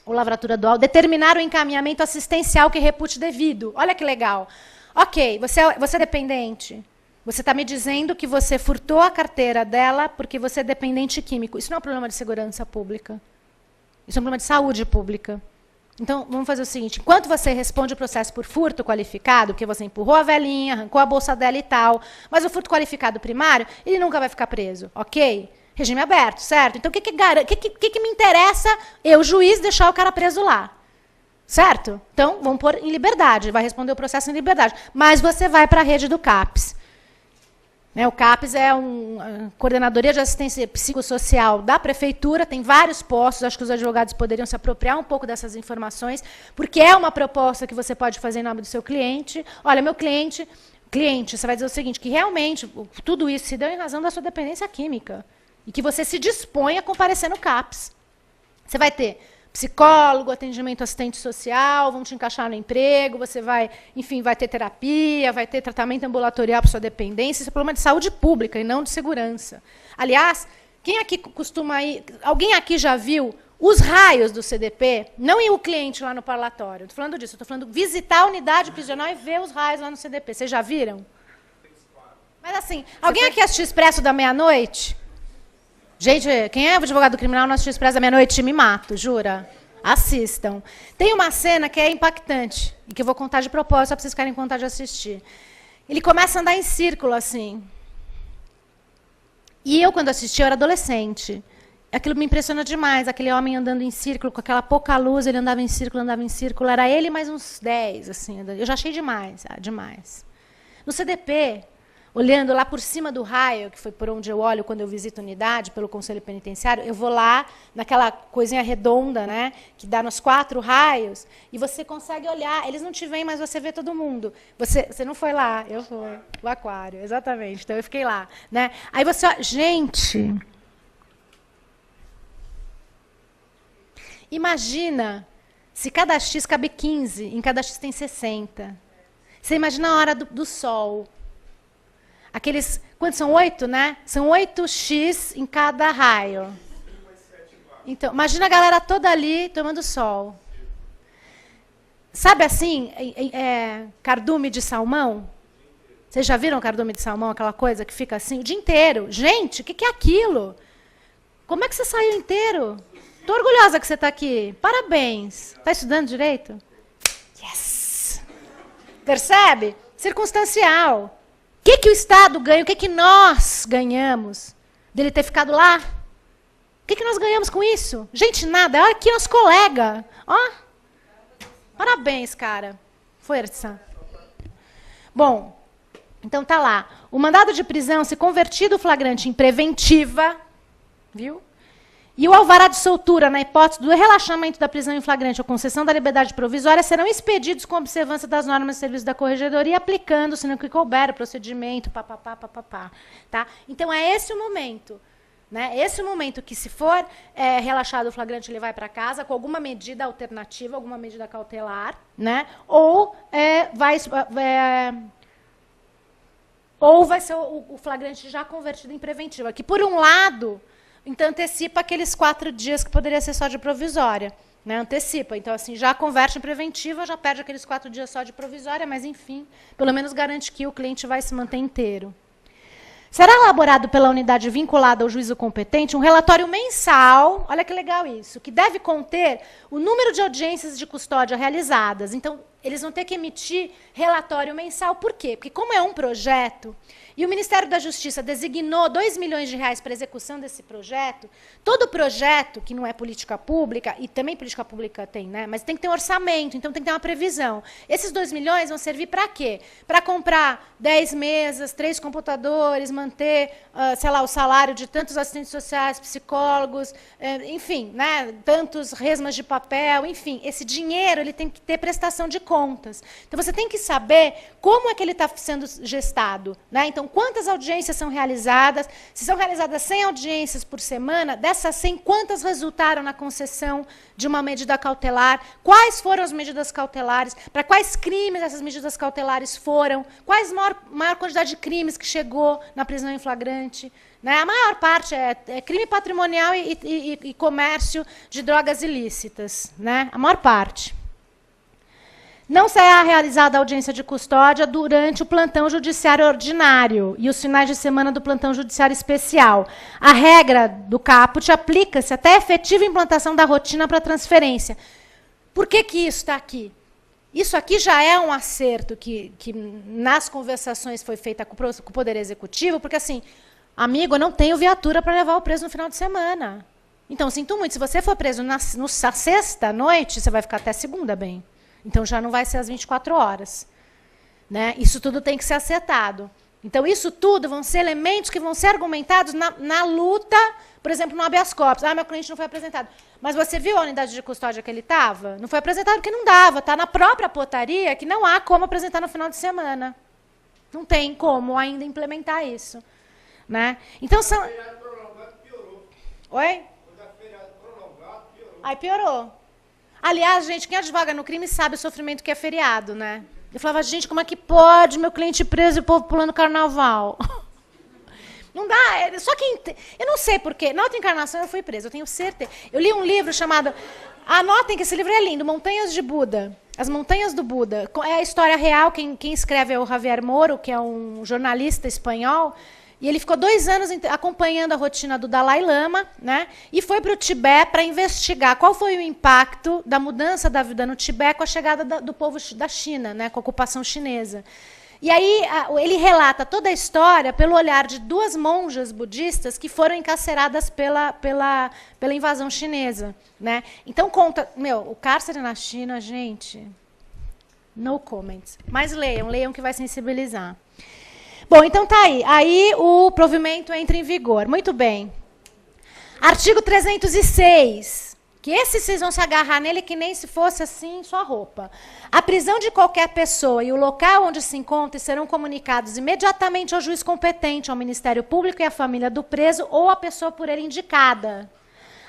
ou lavratura do auto, determinar o encaminhamento assistencial que repute devido. Olha que legal. Ok, você é dependente. Você está me dizendo que você furtou a carteira dela porque você é dependente químico. Isso não é um problema de segurança pública. Isso é um problema de saúde pública. Então, vamos fazer o seguinte. Enquanto você responde o processo por furto qualificado, porque você empurrou a velhinha, arrancou a bolsa dela e tal, mas o furto qualificado primário, ele nunca vai ficar preso, ok? Regime aberto, certo? Então, o que me interessa eu, juiz, deixar o cara preso lá? Certo? Então, vamos pôr em liberdade. Vai responder o processo em liberdade. Mas você vai para a rede do CAPS. O CAPS é a Coordenadoria de Assistência Psicossocial da Prefeitura, tem vários postos, acho que os advogados poderiam se apropriar um pouco dessas informações, porque é uma proposta que você pode fazer em nome do seu cliente. Olha, meu cliente, você vai dizer o seguinte, que realmente tudo isso se deu em razão da sua dependência química, e que você se dispõe a comparecer no CAPS. Você vai ter psicólogo, atendimento assistente social, vão te encaixar no emprego, você vai, enfim, vai ter terapia, vai ter tratamento ambulatorial para sua dependência. Isso é problema de saúde pública e não de segurança. Aliás, quem aqui costuma ir... Alguém aqui já viu os raios do CDP? Não ir o cliente lá no parlatório. Estou falando disso, estou falando visitar a unidade prisional e ver os raios lá no CDP. Vocês já viram? Mas assim, alguém aqui assistiu Expresso da Meia-Noite? Gente, quem é advogado criminal não assistiu Expresso da Meia-Noite, me mato, jura? Assistam. Tem uma cena que é impactante, e que eu vou contar de propósito, só para vocês ficarem com vontade de assistir. ele começa a andar em círculo, assim. E eu, quando assisti, eu era adolescente. Aquilo me impressiona demais, aquele homem andando em círculo, com aquela pouca luz, ele andava em círculo, era ele mais uns 10, assim. Eu já achei demais, demais. No CDP, olhando lá por cima do raio, que foi por onde eu olho quando eu visito a unidade, pelo Conselho Penitenciário, eu vou lá naquela coisinha redonda, né, que dá nos 4 raios, e você consegue olhar. Eles não te veem, mas você vê todo mundo. Você não foi lá, eu fui. O aquário, exatamente. Então eu fiquei lá, né? Aí você, gente, imagina se cada X cabe 15, em cada X tem 60. Você imagina a hora do sol. Aqueles, quantos são? 8, né? São 8x em cada raio. Então, imagina a galera toda ali tomando sol. Sabe assim, cardume de salmão? Vocês já viram cardume de salmão? Aquela coisa que fica assim o dia inteiro. Gente, o que é aquilo? Como é que você saiu inteiro? Estou orgulhosa que você está aqui. Parabéns. Está estudando direito? Yes! Percebe? Circunstancial. O que o Estado ganha? O que nós ganhamos dele ter ficado lá? O que nós ganhamos com isso? Gente, nada. Olha aqui nosso colega. Ó. Parabéns, cara. Força. Bom, então tá lá. O mandado de prisão, se convertido o flagrante em preventiva, viu? E o alvará de soltura, na hipótese do relaxamento da prisão em flagrante ou concessão da liberdade provisória, serão expedidos com observância das normas de serviço da Corregedoria, aplicando, se não que couber, o procedimento, papapá. Tá? Então, é esse o momento. Né? Esse é o momento que, se for relaxado o flagrante, ele vai para casa com alguma medida alternativa, alguma medida cautelar, né? Ou vai ser o flagrante já convertido em preventiva, que, por um lado, então antecipa aqueles 4 dias que poderia ser só de provisória. Né? Antecipa. Então, assim, já converte em preventiva, já perde aqueles 4 dias só de provisória, mas, enfim, pelo menos garante que o cliente vai se manter inteiro. Será elaborado pela unidade vinculada ao juízo competente um relatório mensal, olha que legal isso, que deve conter o número de audiências de custódia realizadas. Então, eles vão ter que emitir relatório mensal. Por quê? Porque, como é um projeto, e o Ministério da Justiça designou R$2 milhões para a execução desse projeto, todo projeto, que não é política pública, e também política pública tem, né? Mas tem que ter um orçamento, então tem que ter uma previsão. Esses R$2 milhões vão servir para quê? Para comprar 10 mesas, 3 computadores, manter, sei lá, o salário de tantos assistentes sociais, psicólogos, enfim, né? Tantos resmas de papel, enfim. Esse dinheiro ele tem que ter prestação de contas. Então, você tem que saber como é que ele está sendo gestado. Né? Então, quantas audiências são realizadas? Se são realizadas 100 audiências por semana, dessas 100, quantas resultaram na concessão de uma medida cautelar? Quais foram as medidas cautelares? Para quais crimes essas medidas cautelares foram? Quais maior quantidade de crimes que chegou na prisão em flagrante? Né? A maior parte é crime patrimonial e comércio de drogas ilícitas. Né? A maior parte. Não será realizada a audiência de custódia durante o plantão judiciário ordinário e os finais de semana do plantão judiciário especial. A regra do caput aplica-se até a efetiva implantação da rotina para transferência. Por que isso está aqui? Isso aqui já é um acerto que nas conversações foi feita com o Poder Executivo, porque, assim, amigo, eu não tenho viatura para levar o preso no final de semana. Então, sinto muito, se você for preso na sexta-noite, você vai ficar até segunda, bem. Então, já não vai ser às 24 horas. Né? Isso tudo tem que ser acertado. Então, isso tudo vão ser elementos que vão ser argumentados na luta, por exemplo, no habeas corpus. Ah, meu cliente não foi apresentado. Mas você viu a unidade de custódia que ele estava? Não foi apresentado porque não dava. Está na própria portaria que não há como apresentar no final de semana. Não tem como ainda implementar isso. Né? Então, são... Oi? Aí piorou. Aliás, gente, quem advoga no crime sabe o sofrimento que é feriado, né? Eu falava, gente, como é que pode meu cliente preso e o povo pulando carnaval? Não dá, só quem... Eu não sei porquê. Na outra encarnação eu fui presa, eu tenho certeza. Eu li um livro chamado... Anotem que esse livro é lindo, Montanhas de Buda. As Montanhas do Buda. É a história real, quem escreve é o Javier Moro, que é um jornalista espanhol. E ele ficou 2 anos acompanhando a rotina do Dalai Lama, né? E foi para o Tibete para investigar qual foi o impacto da mudança da vida no Tibete com a chegada do povo da China, né? Com a ocupação chinesa. E aí ele relata toda a história pelo olhar de 2 monjas budistas que foram encarceradas pela invasão chinesa, né? Então conta, o cárcere na China, gente, no comments. Mas leiam que vai sensibilizar. Bom, então tá aí. Aí o provimento entra em vigor. Muito bem. Artigo 306. Que esse vocês vão se agarrar nele que nem se fosse assim sua roupa. A prisão de qualquer pessoa e o local onde se encontra serão comunicados imediatamente ao juiz competente, ao Ministério Público e à família do preso ou à pessoa por ele indicada.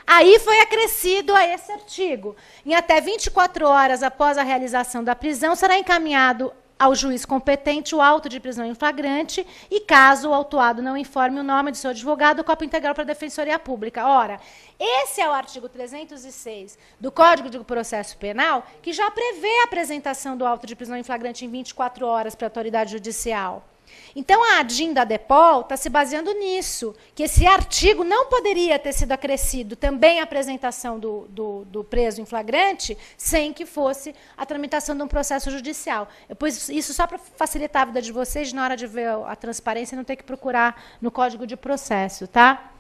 Aí foi acrescido a esse artigo. Em até 24 horas após a realização da prisão, será encaminhado ao juiz competente o auto de prisão em flagrante e, caso o autuado não informe o nome do seu advogado, cópia integral para a Defensoria Pública. Ora, esse é o artigo 306 do Código de Processo Penal, que já prevê a apresentação do auto de prisão em flagrante em 24 horas para a autoridade judicial. Então, a ADIM da DEPOL está se baseando nisso, que esse artigo não poderia ter sido acrescido também a apresentação do preso em flagrante sem que fosse a tramitação de um processo judicial. Eu pus isso só para facilitar a vida de vocês, na hora de ver a transparência, não ter que procurar no Código de Processo, tá?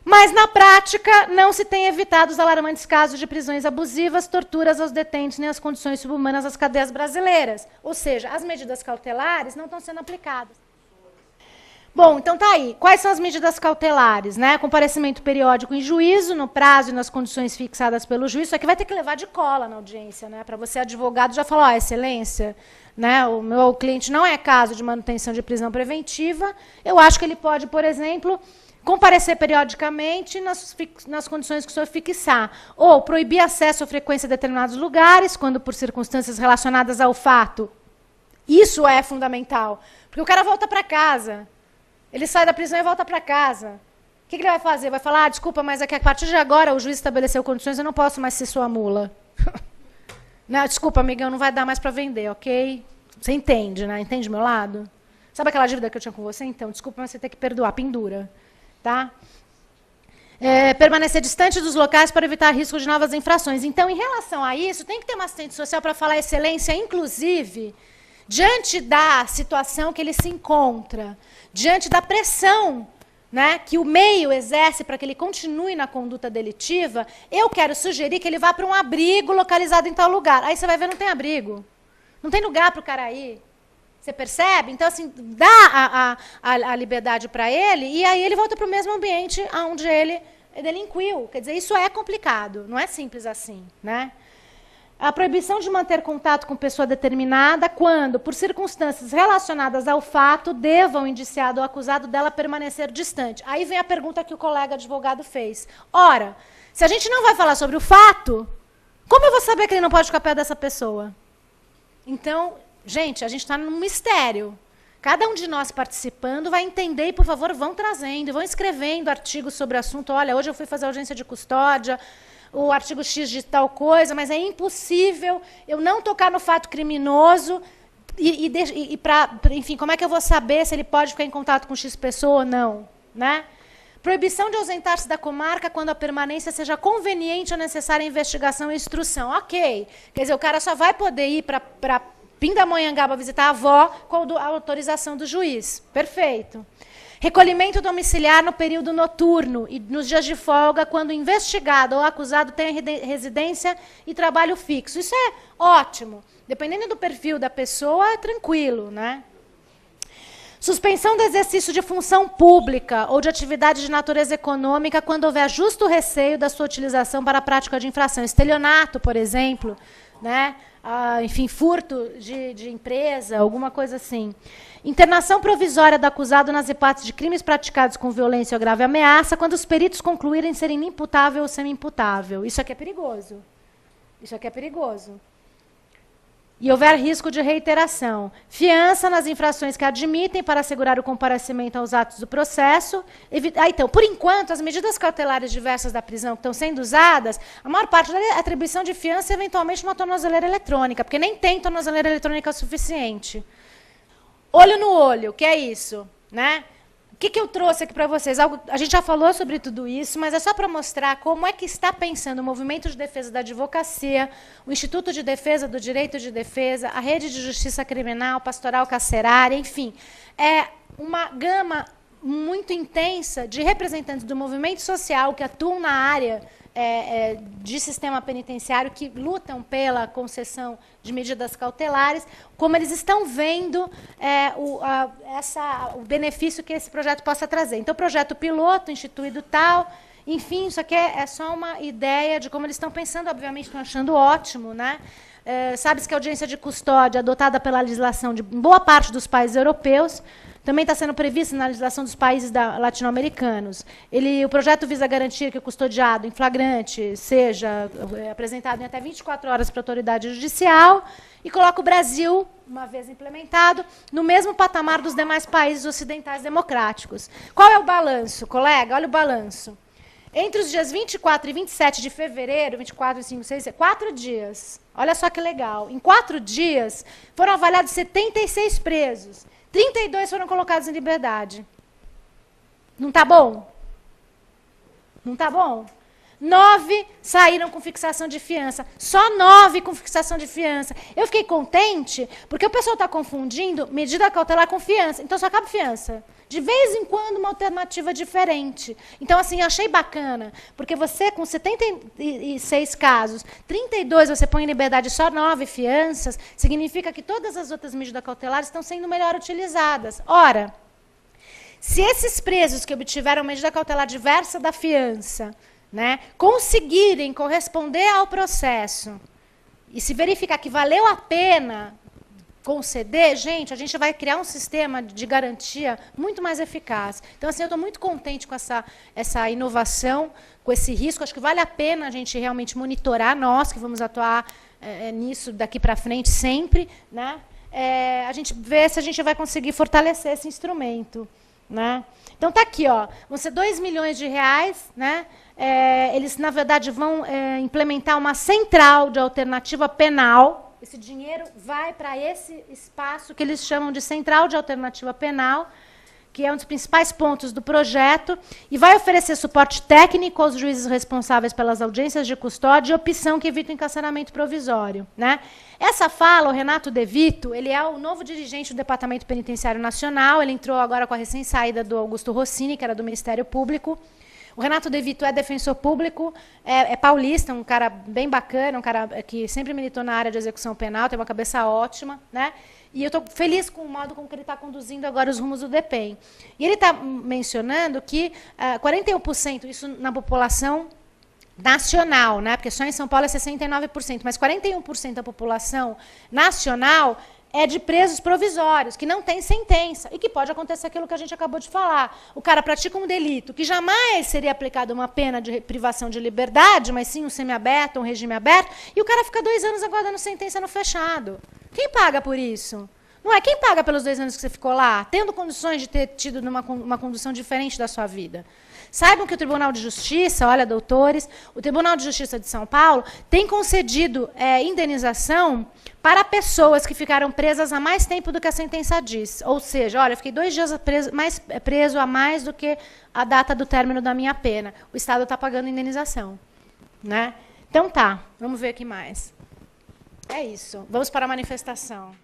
Mas, na prática, não se tem evitado os alarmantes casos de prisões abusivas, torturas aos detentos, nem as condições subhumanas das cadeias brasileiras. Ou seja, as medidas cautelares não estão sendo aplicadas. Bom, então tá aí. Quais são as medidas cautelares? Né? Comparecimento periódico em juízo, no prazo e nas condições fixadas pelo juiz. Isso aqui vai ter que levar de cola na audiência, né? Para você, advogado, já falar, excelência, né? O meu cliente não é caso de manutenção de prisão preventiva. Eu acho que ele pode, por exemplo, comparecer periodicamente nas condições que o senhor fixar. Ou proibir acesso ou frequência a determinados lugares, quando por circunstâncias relacionadas ao fato. Isso é fundamental. Porque o cara volta para casa. Ele sai da prisão e volta para casa. O que ele vai fazer? Vai falar, desculpa, mas é que a partir de agora o juiz estabeleceu condições, eu não posso mais ser sua mula. Não, desculpa, amigão, não vai dar mais para vender, ok? Você entende, né? Entende meu lado? Sabe aquela dívida que eu tinha com você? Então, desculpa, mas você tem que perdoar, pendura. Tá? Permanecer distante dos locais para evitar risco de novas infrações. Então, em relação a isso, tem que ter uma assistente social para falar excelência, inclusive, diante da situação que ele se encontra, diante da pressão, né, que o meio exerce para que ele continue na conduta delitiva, eu quero sugerir que ele vá para um abrigo localizado em tal lugar. Aí você vai ver, não tem abrigo. Não tem lugar para o cara ir. Você percebe? Então, assim, dá a liberdade para ele e aí ele volta para o mesmo ambiente onde ele delinquiu. Quer dizer, isso é complicado, não é simples assim, né? A proibição de manter contato com pessoa determinada quando, por circunstâncias relacionadas ao fato, deva o indiciado ou acusado dela permanecer distante. Aí vem a pergunta que o colega advogado fez. Ora, se a gente não vai falar sobre o fato, como eu vou saber que ele não pode ficar perto dessa pessoa? Então, gente, a gente está num mistério. Cada um de nós participando vai entender e, por favor, vão trazendo, vão escrevendo artigos sobre o assunto. Olha, hoje eu fui fazer audiência de custódia, o artigo X de tal coisa, mas é impossível eu não tocar no fato criminoso enfim, como é que eu vou saber se ele pode ficar em contato com X pessoa ou não? Né? Proibição de ausentar-se da comarca quando a permanência seja conveniente ou necessária à investigação e instrução. Ok. Quer dizer, o cara só vai poder ir para Pindamonhangaba visitar a avó com a autorização do juiz. Perfeito. Recolhimento domiciliar no período noturno e nos dias de folga, quando o investigado ou acusado tem residência e trabalho fixo. Isso é ótimo. Dependendo do perfil da pessoa, é tranquilo, né? Suspensão do exercício de função pública ou de atividade de natureza econômica quando houver justo receio da sua utilização para a prática de infração. Estelionato, por exemplo, né? Enfim, furto de empresa, alguma coisa assim. Internação provisória do acusado nas hipóteses de crimes praticados com violência ou grave ameaça, quando os peritos concluírem serem inimputável ou semi-imputável. Isso aqui é perigoso. Isso aqui é perigoso. E houver risco de reiteração. Fiança nas infrações que admitem para assegurar o comparecimento aos atos do processo. Então, por enquanto, as medidas cautelares diversas da prisão que estão sendo usadas, a maior parte é atribuição de fiança e, eventualmente, uma tornozeleira eletrônica, porque nem tem tornozeleira eletrônica suficiente. Olho no olho, que é isso, né? O que eu trouxe aqui para vocês? A gente já falou sobre tudo isso, mas é só para mostrar como é que está pensando o Movimento de Defesa da Advocacia, o Instituto de Defesa do Direito de Defesa, a Rede de Justiça Criminal, Pastoral Carcerária, enfim. É uma gama muito intensa de representantes do movimento social que atuam na área de sistema penitenciário, que lutam pela concessão de medidas cautelares, como eles estão vendo o benefício que esse projeto possa trazer. Então, projeto piloto, instituído tal, enfim, isso aqui é só uma ideia de como eles estão pensando, obviamente estão achando ótimo, né? Sabe-se que a audiência de custódia, adotada pela legislação de boa parte dos países europeus, também está sendo prevista na legislação dos países latino-americanos. O projeto visa garantir que o custodiado em flagrante seja apresentado em até 24 horas para a autoridade judicial e coloca o Brasil, uma vez implementado, no mesmo patamar dos demais países ocidentais democráticos. Qual é o balanço, colega? Olha o balanço. Entre os dias 24 e 27 de fevereiro, 24, 25, 6, 4 dias. Olha só que legal. Em 4 dias, foram avaliados 76 presos. 32 foram colocados em liberdade. Não está bom? Não está bom? 9 saíram com fixação de fiança. Só 9 com fixação de fiança. Eu fiquei contente, porque o pessoal está confundindo medida cautelar com fiança. Então, só cabe fiança. De vez em quando, uma alternativa diferente. Então, assim, eu achei bacana, porque você, com 76 casos, 32 você põe em liberdade só 9 fianças, significa que todas as outras medidas cautelares estão sendo melhor utilizadas. Ora, se esses presos que obtiveram medida cautelar diversa da fiança, né, conseguirem corresponder ao processo e se verificar que valeu a pena conceder, gente, a gente vai criar um sistema de garantia muito mais eficaz. Então, assim, eu estou muito contente com essa inovação, com esse risco. Acho que vale a pena a gente realmente monitorar, nós que vamos atuar nisso daqui para frente sempre, né? A gente vê se a gente vai conseguir fortalecer esse instrumento, né? Então, está aqui, ó, vão ser 2 milhões de reais, né? Eles, na verdade, vão implementar uma central de alternativa penal. Esse dinheiro vai para esse espaço que eles chamam de Central de Alternativa Penal, que é um dos principais pontos do projeto, e vai oferecer suporte técnico aos juízes responsáveis pelas audiências de custódia e opção que evita o encarceramento provisório, né? Essa fala, o Renato De Vito, ele é o novo dirigente do Departamento Penitenciário Nacional, ele entrou agora com a recém-saída do Augusto Rossini, que era do Ministério Público. O Renato De Vito é defensor público, é paulista, um cara bem bacana, um cara que sempre militou na área de execução penal, tem uma cabeça ótima, né? E eu estou feliz com o modo com que ele está conduzindo agora os rumos do DEPEN. E ele está mencionando que 41%, isso na população nacional, né? Porque só em São Paulo é 69%, mas 41% da população nacional é de presos provisórios, que não tem sentença, e que pode acontecer aquilo que a gente acabou de falar. O cara pratica um delito que jamais seria aplicado uma pena de privação de liberdade, mas sim um semiaberto, um regime aberto, e o cara fica 2 anos aguardando sentença no fechado. Quem paga por isso? Não é quem paga pelos 2 anos que você ficou lá, tendo condições de ter tido uma condução diferente da sua vida. Saibam que o Tribunal de Justiça, olha, doutores, o Tribunal de Justiça de São Paulo tem concedido indenização para pessoas que ficaram presas há mais tempo do que a sentença diz. Ou seja, olha, eu fiquei 2 dias preso a mais do que a data do término da minha pena. O Estado está pagando indenização, né? Então tá, vamos ver aqui mais. É isso. Vamos para a manifestação.